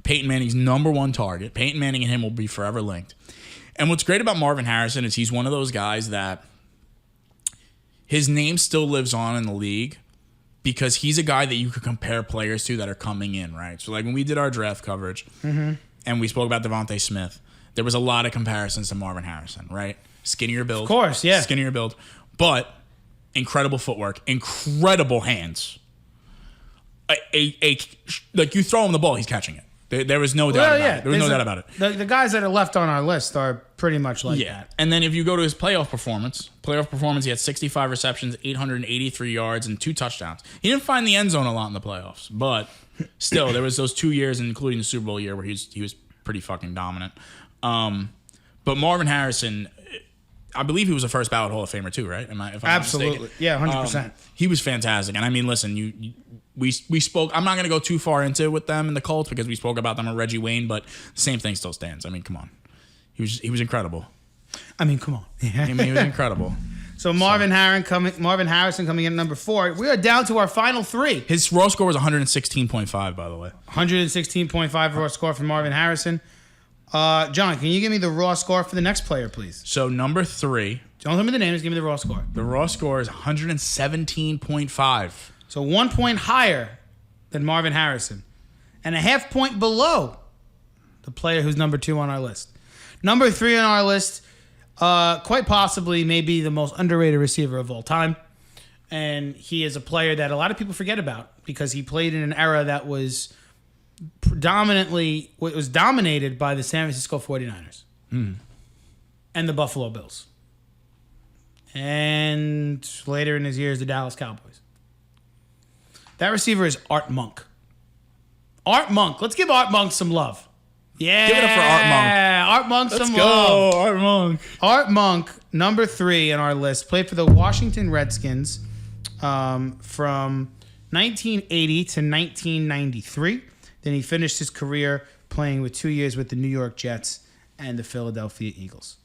Peyton Manning's number 1 target. Peyton Manning and him will be forever linked. And what's great about Marvin Harrison is he's one of those guys that his name still lives on in the league because he's a guy that you could compare players to that are coming in, right? So like when we did our draft coverage and we spoke about Devontae Smith, there was a lot of comparisons to Marvin Harrison, right? Skinnier build. Of course, yeah. Skinnier build. But incredible footwork, incredible hands. Like you throw him the ball, he's catching it. There was no doubt about it. There was no doubt about it. The guys that are left on our list are pretty much like that. And then if you go to his playoff performance, he had 65 receptions, 883 yards, and 2 touchdowns. He didn't find the end zone a lot in the playoffs, but still, there was those 2 years, including the Super Bowl year, where he was pretty fucking dominant. But Marvin Harrison, I believe he was a first ballot Hall of Famer too, right? If I'm Absolutely. Not mistaken? Yeah, 100%. He was fantastic. And I mean, listen, we spoke. I'm not going to go too far into it with them and the Colts because we spoke about them with Reggie Wayne, but the same thing still stands. I mean, come on. He was incredible. I mean, come on. I mean, he was incredible. So Marvin Harrison coming in at number 4. We are down to our final 3. His raw score was 116.5, by the way. 116.5 raw score for Marvin Harrison. John, can you give me the raw score for the next player, please? So number 3. Don't tell me the name. Just give me the raw score. The raw score is 117.5. So 1 point higher than Marvin Harrison. And a half point below the player who's number 2 on our list. Number 3 on our list, quite possibly maybe the most underrated receiver of all time. And he is a player that a lot of people forget about because he played in an era that was dominated by the San Francisco 49ers and the Buffalo Bills. And later in his years, the Dallas Cowboys. That receiver is Art Monk. Art Monk. Let's give Art Monk some love. Yeah. Give it up for Art Monk. Art Monk Let's some go, love. Art Monk. Art Monk, number 3 on our list, played for the Washington Redskins from 1980 to 1993. Then he finished his career playing with 2 years with the New York Jets and the Philadelphia Eagles.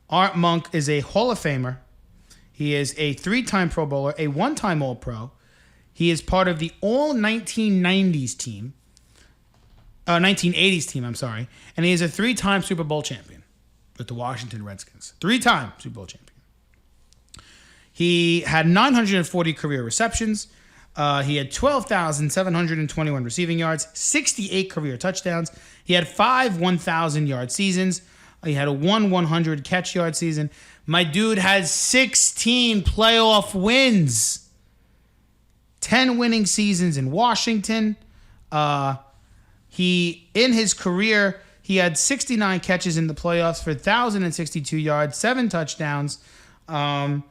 Art Monk is a Hall of Famer. He is a 3-time Pro Bowler, a 1-time All-Pro. He is part of the All 1990s team. 1980s team, I'm sorry. And he is a 3-time Super Bowl champion with the Washington Redskins. 3-time Super Bowl champion. He had 940 career receptions. He had 12,721 receiving yards, 68 career touchdowns. He had 5 1,000-yard seasons. He had a 100 catch yard season. My dude has 16 playoff wins. 10 winning seasons in Washington. In his career, he had 69 catches in the playoffs for 1,062 yards, 7 touchdowns. And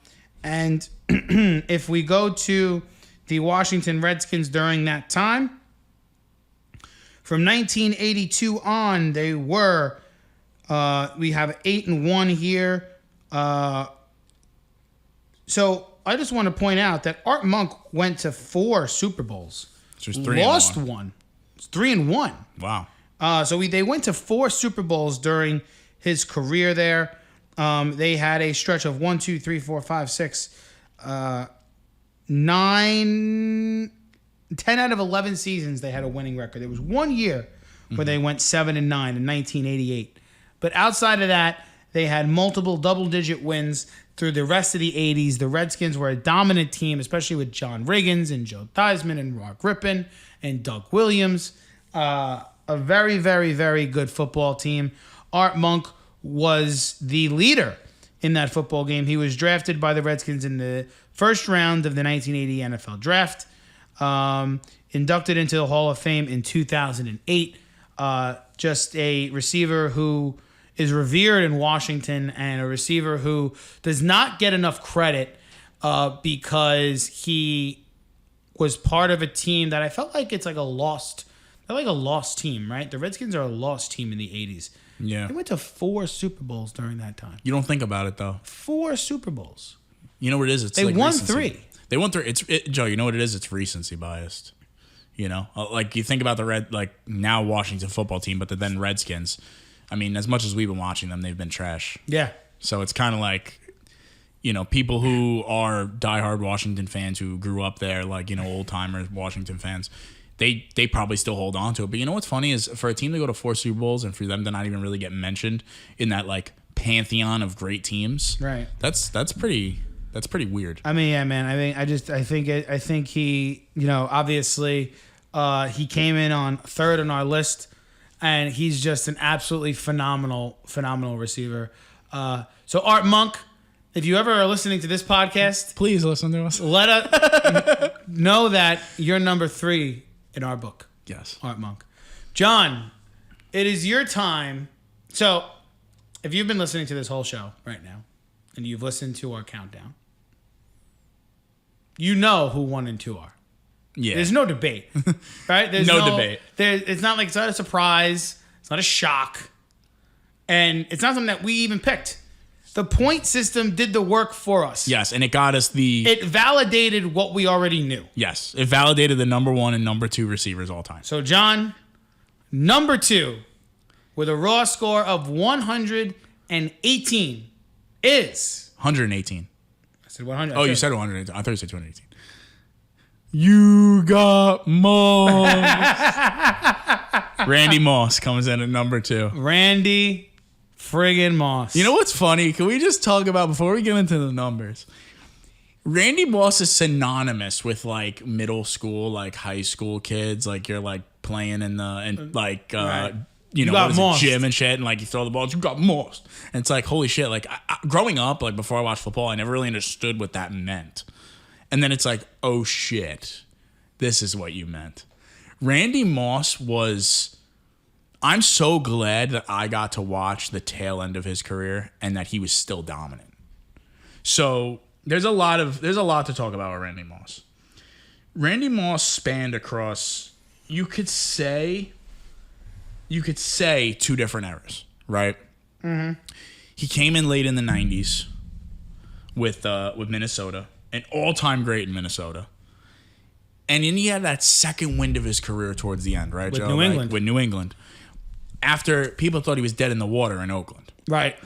if we go to the Washington Redskins during that time, from 1982 on, they were, we have 8-1 here. So I just want to point out that Art Monk went to 4 Super Bowls. So 3-1. Lost one. It's 3-1. Wow. So they went to 4 Super Bowls during his career there. They had a stretch of 1, 2, 3, 4, 5, 6, 9, 10 out of 11 seasons they had a winning record. There was 1 year where they went 7-9 in 1988. But outside of that, they had multiple double-digit wins through the rest of the 80s. The Redskins were a dominant team, especially with John Riggins and Joe Theismann and Rock Rippon and Doug Williams. A very, very, very good football team. Art Monk was the leader in that football game. He was drafted by the Redskins in the first round of the 1980 NFL Draft. Inducted into the Hall of Fame in 2008. Just a receiver who is revered in Washington and a receiver who does not get enough credit because he was part of a team that I felt like it's like a lost team, right? The Redskins are a lost team in the 80s. Yeah. They went to 4 Super Bowls during that time. You don't think about it, though. 4 Super Bowls. You know what it is? It's They like won recency. 3. They won 3. Joe, you know what it is? It's recency biased. You know? Like, you think about the now Washington football team, but the then Redskins. I mean, as much as we've been watching them, they've been trash. Yeah. So it's kind of like, you know, people who are diehard Washington fans who grew up there, like, you know, old-timers, Washington fans, they probably still hold on to it. But you know what's funny is for a team to go to 4 Super Bowls and for them to not even really get mentioned in that, like, pantheon of great teams. Right. That's pretty weird. I mean, yeah, man. I think he, you know, obviously he came in on 3rd on our list, and he's just an absolutely phenomenal receiver. So Art Monk, if you ever are listening to this podcast, Please listen to us. let us know that you're number 3 in our book. Yes. Art Monk. John, it is your time. So if you've been listening to this whole show right now, and you've listened to our countdown, you know who 1 and 2 are. Yeah. There's no debate, right? There's No debate. It's not like it's not a surprise. It's not a shock. And it's not something that we even picked. The point system did the work for us. Yes, and it got us It validated what we already knew. Yes, it validated the number 1 and number 2 receivers all time. So, John, number 2, with a raw score of 118, is... 118. I said 100. Oh, you said 118. I thought you said 218. You got Moss. Randy Moss comes in at number 2. Randy friggin' Moss. You know what's funny? Can we just talk about, before we get into the numbers, Randy Moss is synonymous with like middle school, like high school kids. Like you're like playing in the, Right. You know, got what is mossed. it, gym and shit, and like you throw the balls, you got mossed. And it's like, holy shit. Like growing up, like before I watched football, I never really understood what that meant. And then it's like, oh shit, this is what you meant. Randy Moss was, I'm so glad that I got to watch the tail end of his career and that he was still dominant. So there's a lot to talk about with Randy Moss. Randy Moss spanned across, you could say 2 different eras, right? Mm-hmm. He came in late in the 90s with Minnesota, an all-time great in Minnesota. And then he had that second wind of his career towards the end, right, With Joe? New England. With New England. After people thought he was dead in the water in Oakland. Right.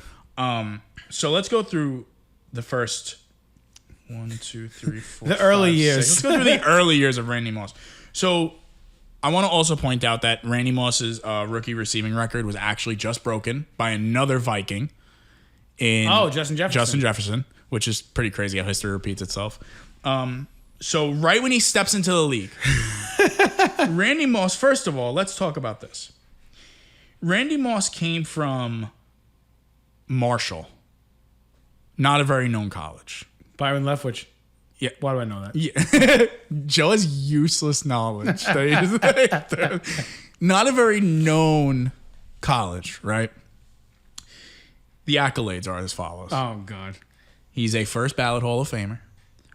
So let's go through the first 1, 2, 3, 4. The early 5, years. 6. Let's go through the early years of Randy Moss. So I want to also point out that Randy Moss's rookie receiving record was actually just broken by another Viking in Justin Jefferson. Justin Jefferson, which is pretty crazy how history repeats itself. So right when he steps into the league, Randy Moss, first of all, let's talk about this. Randy Moss came from Marshall, not a very known college. Byron Leftwich. Yeah. Why do I know that? Yeah. Joe has useless knowledge. Not a very known college, right? The accolades are as follows. Oh, God. He's a first ballot Hall of Famer,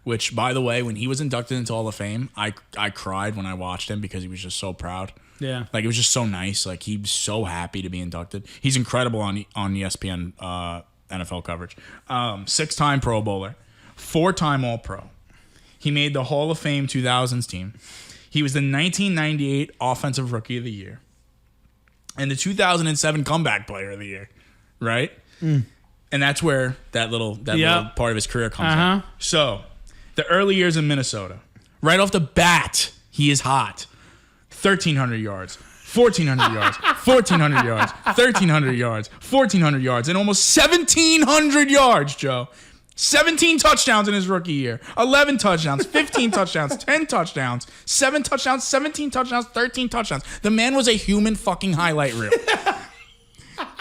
which, by the way, when he was inducted into Hall of Fame, I cried when I watched him because he was just so proud. Yeah. Like, it was just so nice. Like, he was so happy to be inducted. He's incredible on ESPN NFL coverage. 6-time Pro Bowler, 4-time All-Pro. He made the Hall of Fame 2000s team. He was the 1998 Offensive Rookie of the Year and the 2007 Comeback Player of the Year, right? And that's where that little part of his career comes in. So, the early years in Minnesota, right off the bat, he is hot. 1,300 yards, 1,400 yards, 1,400 yards, 1,300 yards, 1,400 yards, and almost 1,700 yards, Joe. 17 touchdowns in his rookie year, 11 touchdowns, 15 touchdowns, 10 touchdowns, 7 touchdowns, 17 touchdowns, 13 touchdowns. The man was a human fucking highlight reel.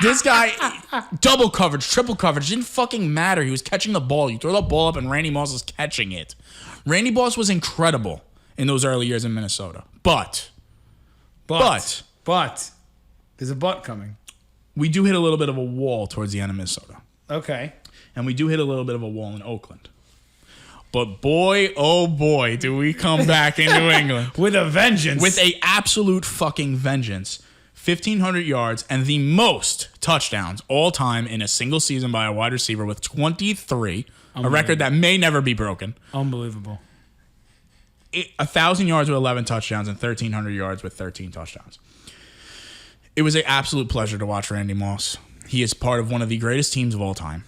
This guy, double coverage, triple coverage, didn't fucking matter. He was catching the ball. You throw the ball up and Randy Moss was catching it. Randy Moss was incredible in those early years in Minnesota. But, there's a but coming. we do hit a little bit of a wall towards the end of Minnesota. Okay. And we do hit a little bit of a wall in Oakland. But boy, oh boy, do we come back in New England. With a vengeance. With a absolute fucking vengeance. 1,500 yards and the most touchdowns all time in a single season by a wide receiver with 23. A record that may never be broken. Unbelievable. 1,000 yards with 11 touchdowns and 1,300 yards with 13 touchdowns. It was an absolute pleasure to watch Randy Moss. He is part of one of the greatest teams of all time.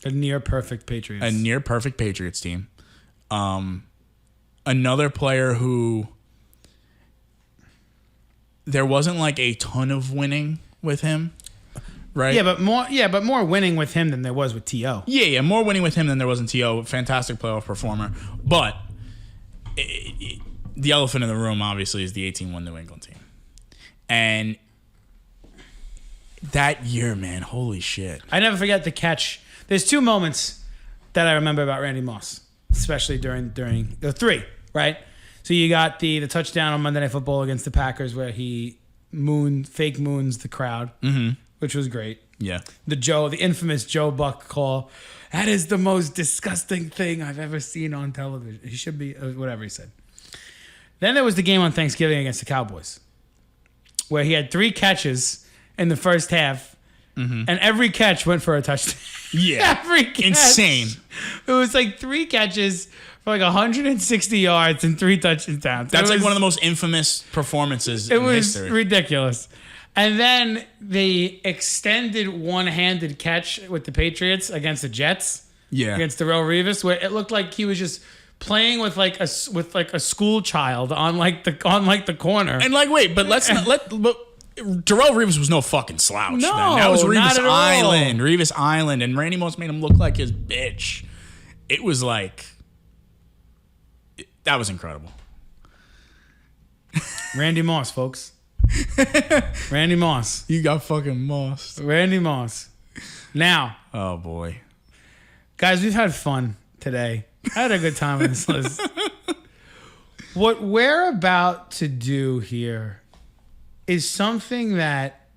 A near perfect Patriots. A near perfect Patriots team. Another player who there wasn't like a ton of winning with him, right? Yeah, but more winning with him than there was with T.O. Yeah, more winning with him than there was in T.O. Fantastic playoff performer. But the elephant in the room, obviously, is the 18-1 New England team. And that year, man, holy shit. I never forget the catch. There's 2 moments that I remember about Randy Moss, especially during the 3, right? So you got the touchdown on Monday Night Football against the Packers where he fake moons the crowd, which was great. Yeah. The infamous Joe Buck call. That is the most disgusting thing I've ever seen on television. He should be, whatever he said. Then there was the game on Thanksgiving against the Cowboys where he had 3 catches in the first half, and every catch went for a touchdown. Yeah. Every catch. Insane. It was like 3 catches for like 160 yards and 3 touchdowns. That's like one of the most infamous performances in history. It was ridiculous. And then the extended one-handed catch with the Patriots against the Jets. Yeah. Against Tyrell Owens, where it looked like he was just playing with like a school child on the corner. And like, wait, but let's not but Tyrell Owens was no fucking slouch. No, then. That was not Revis at all. Island. Revis Island, and Randy Moss made him look like his bitch. It was like that was incredible. Randy Moss, folks. Randy Moss. You got fucking mossed. Randy Moss. Now, Oh boy. guys, we've had fun today. I had a good time on this list. What we're about to do here is something that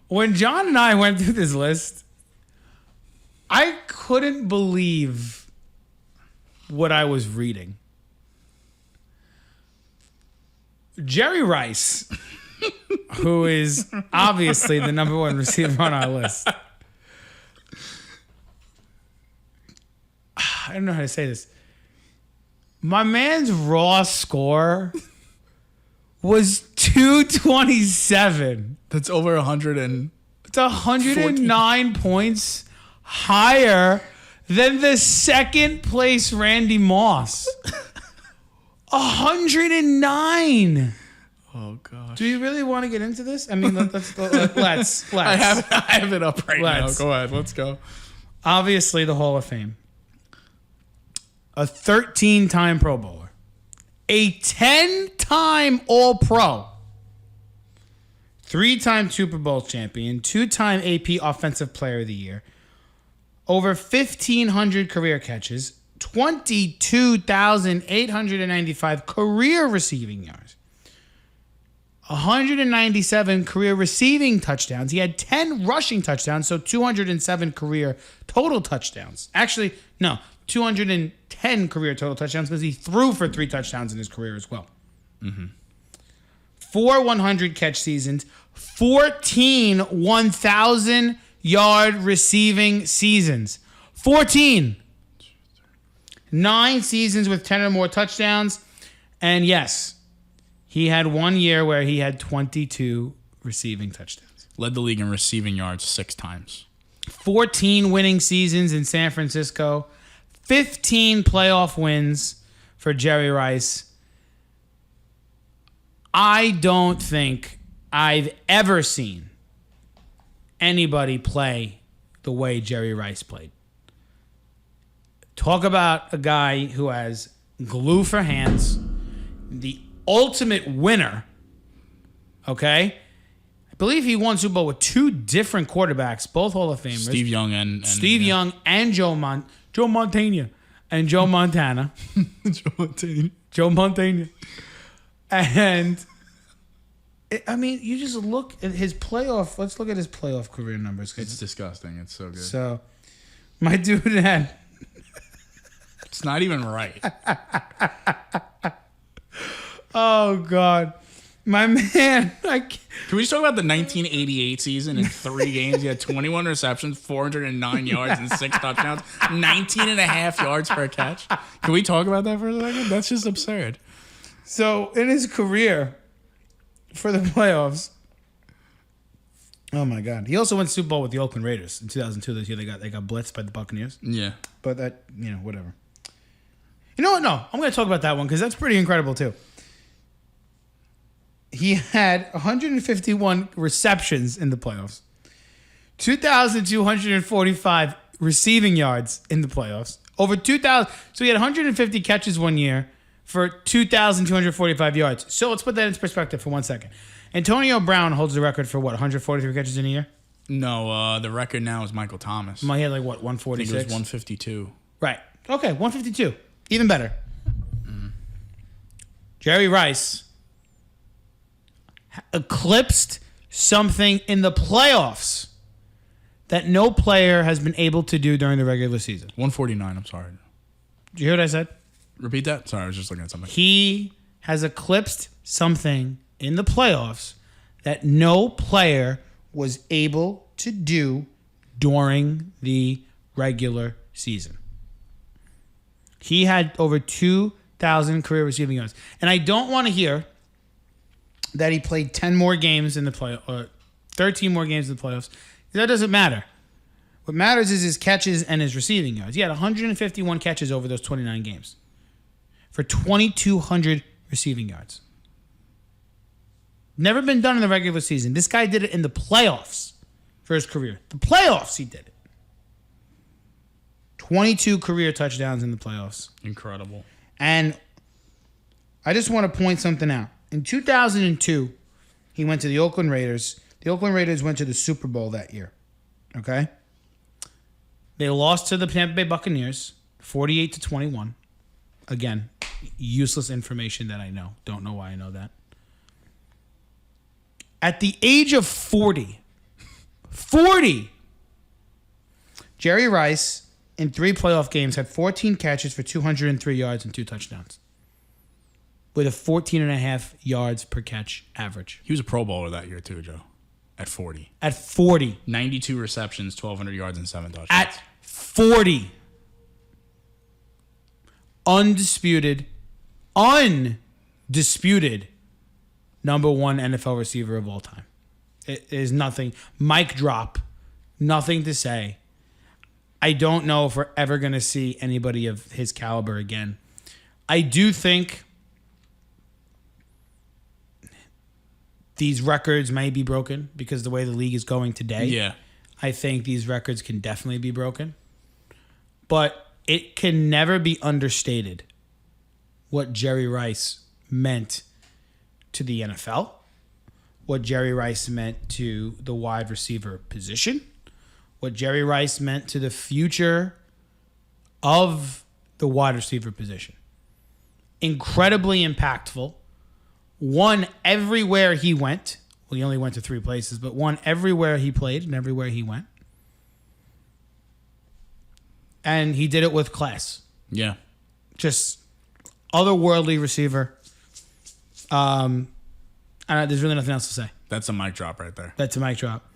when John and I went through this list, I couldn't believe what I was reading. Jerry Rice, who is obviously the number 1 receiver on our list. I don't know how to say this. My man's raw score was 227. That's over 100 and... It's 109 points higher than the second place Randy Moss. 109. Oh, gosh. Do you really want to get into this? I mean, let's. I have it up right now. Go ahead. Let's go. Obviously, the Hall of Fame. A 13-time Pro Bowler. A 10-time All-Pro. 3-time Super Bowl champion. 2-time AP Offensive Player of the Year. Over 1,500 career catches. 22,895 career receiving yards. 197 career receiving touchdowns. He had 10 rushing touchdowns, so 207 career total touchdowns. Actually, no, 210 career total touchdowns because he threw for 3 touchdowns in his career as well. 4 100 catch seasons, 14 1,000-yard receiving seasons. 14. 9 seasons with 10 or more touchdowns. And yes, he had 1 year where he had 22 receiving touchdowns. Led the league in receiving yards 6 times. 14 winning seasons in San Francisco. 15 playoff wins for Jerry Rice. I don't think I've ever seen anybody play the way Jerry Rice played. Talk about a guy who has glue for hands, the ultimate winner, okay? I believe he won Super Bowl with 2 different quarterbacks, both Hall of Famers. Steve Young and Young and Joe Montana. And Joe Montana. Joe Montana. And, I mean, you just look at his playoff. Let's look at his playoff career numbers. It's disgusting. It's so good. So, my dude had... It's not even right. Oh, God. My man. Can we just talk about the 1988 season in 3 games? He had 21 receptions, 409 yards, and 6 touchdowns, 19 and a half yards per catch. Can we talk about that for a second? That's just absurd. So, in his career for the playoffs, oh, my God. He also won Super Bowl with the Oakland Raiders in 2002. This year they got blitzed by the Buccaneers. Yeah. But that, whatever. You know what? No, I'm going to talk about that one because that's pretty incredible, too. He had 151 receptions in the playoffs, 2,245 receiving yards in the playoffs, over 2,000. So he had 150 catches 1 year for 2,245 yards. So let's put that into perspective for 1 second. Antonio Brown holds the record for what, 143 catches in a year? No, the record now is Michael Thomas. He had like what, 146? I think it was 152. Right. Okay, 152. Even better. Jerry Rice eclipsed something in the playoffs that no player has been able to do during the regular season. 149, I'm sorry. Did you hear what I said? Repeat that? Sorry, I was just looking at something. He has eclipsed something in the playoffs that no player was able to do during the regular season. He had over 2,000 career receiving yards. And I don't want to hear that he played 10 more games in the playoffs, or 13 more games in the playoffs. That doesn't matter. What matters is his catches and his receiving yards. He had 151 catches over those 29 games for 2,200 receiving yards. Never been done in the regular season. This guy did it in the playoffs for his career. The playoffs, he did it. 22 career touchdowns in the playoffs. Incredible. And I just want to point something out. In 2002, he went to the Oakland Raiders. The Oakland Raiders went to the Super Bowl that year. Okay? They lost to the Tampa Bay Buccaneers, 48-21. Again, useless information that I know. Don't know why I know that. At the age of 40, Jerry Rice, in 3 playoff games, had 14 catches for 203 yards and 2 touchdowns, with a 14.5 yards per catch average. He was a Pro Bowler that year too, Joe. At 40. At 40. 92 receptions, 1,200 yards, and 7 touchdowns. At 40. Undisputed undisputed number one NFL receiver of all time. It is nothing. Mic drop. Nothing to say. I don't know if we're ever going to see anybody of his caliber again. I do think these records may be broken because the way the league is going today. Yeah. I think these records can definitely be broken. But it can never be understated what Jerry Rice meant to the NFL, what Jerry Rice meant to the wide receiver position, what Jerry Rice meant to the future of the wide receiver position. Incredibly impactful. Won everywhere he went. Well, he only went to 3 places, but won everywhere he played and everywhere he went. And he did it with class. Yeah. Just otherworldly receiver. There's really nothing else to say. That's a mic drop right there. That's a mic drop.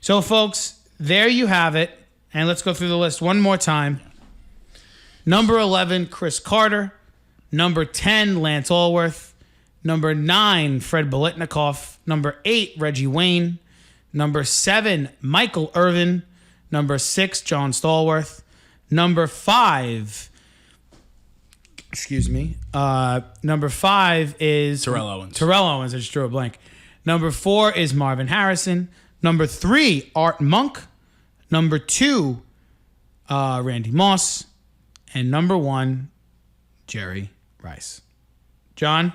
So, folks, there you have it. And let's go through the list one more time. Number 11, Chris Carter. Number 10, Lance Allworth. Number 9, Fred Baletnikov. Number 8, Reggie Wayne. Number 7, Michael Irvin. Number 6, John Stalworth. Number 5, number 5 is Tyrell Owens. Tyrell Owens, I just drew a blank. Number 4 is Marvin Harrison. Number 3, Art Monk. Number 2, Randy Moss. And number 1, Jerry Rice. John,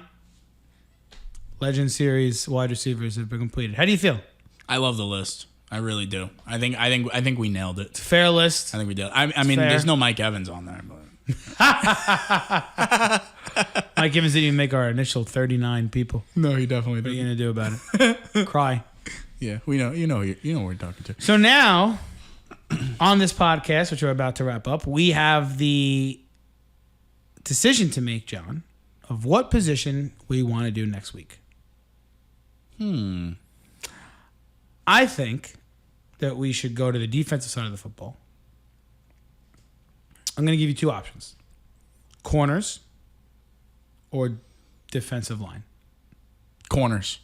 Legend Series wide receivers have been completed. How do you feel? I love the list. I really do. I think we nailed it. Fair list. I think we did. I mean, fair. There's no Mike Evans on there, but Mike Evans didn't even make our initial 39 people. no, he definitely What are you did. gonna do about it? Cry. Yeah, we know. You know who we're talking to. So now, on this podcast, which we're about to wrap up, we have the decision to make, John, of what position we want to do next week. I think that we should go to the defensive side of the football. I'm going to give you 2 options. Corners or defensive line. Corners.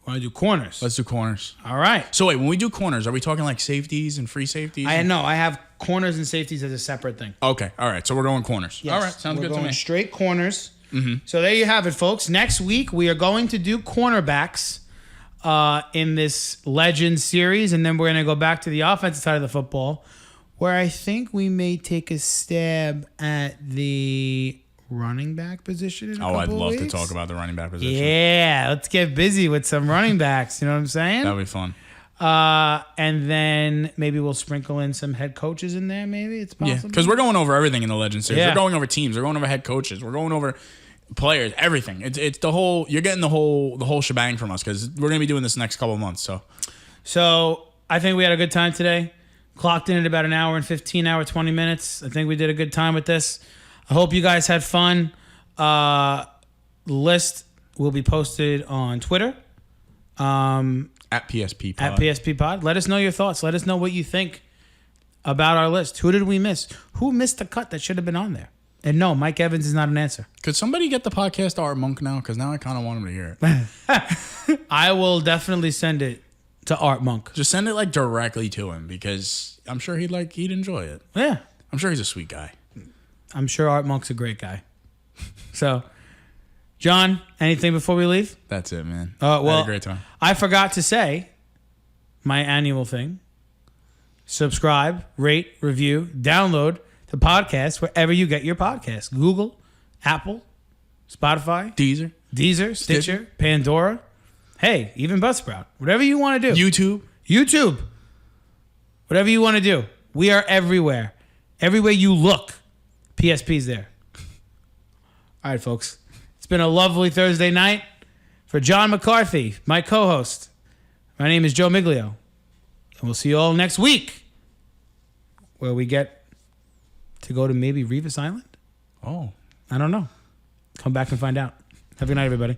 Want to do corners? Let's do corners. All right. So wait, when we do corners, are we talking like safeties and free safeties? I know. I have corners and safeties as a separate thing. Okay. All right. So we're going corners. Yes. All right. Sounds We're good to going me. straight corners. So there you have it, folks. Next week, we are going to do cornerbacks in this Legends series, and then we're going to go back to the offensive side of the football, where I think we may take a stab at the running back position in a couple I'd love weeks. to talk about the running back position. Yeah, let's get busy with some running backs. You know what I'm saying? That'd be fun. And then maybe we'll sprinkle in some head coaches in there. Maybe it's possible. Yeah, because we're going over everything in the Legends series. Yeah. We're going over teams. We're going over head coaches. We're going over players. Everything. It's the whole. You're getting the whole shebang from us because we're gonna be doing this next couple of months. So I think we had a good time today. Clocked in at about an hour and 20 minutes. I think we did a good time with this. I hope you guys had fun. The list will be posted on Twitter. At PSP Pod. At PSP Pod. Let us know your thoughts. Let us know what you think about our list. Who did we miss? Who missed the cut that should have been on there? And no, Mike Evans is not an answer. Could somebody get the podcast to Art Monk now? Because now I kind of want him to hear it. I will definitely send it to Art Monk. Just send it like directly to him because I'm sure he'd enjoy it. Yeah. I'm sure he's a sweet guy. I'm sure Art Monk's a great guy. So, John, anything before we leave? That's it, man. Well, I had a great time. I forgot to say my annual thing. Subscribe, rate, review, download the podcast wherever you get your podcasts. Google, Apple, Spotify, Deezer, Stitcher, Pandora. Hey, even Buzzsprout. Whatever you want to do. YouTube. Whatever you want to do. We are everywhere. Everywhere you look, PSP's there. All right, folks. It's been a lovely Thursday night. For John McCarthy, my co-host, my name is Joe Miglio. And we'll see you all next week, where we get to go to maybe Revis Island. Oh. I don't know. Come back and find out. Have a good night, everybody.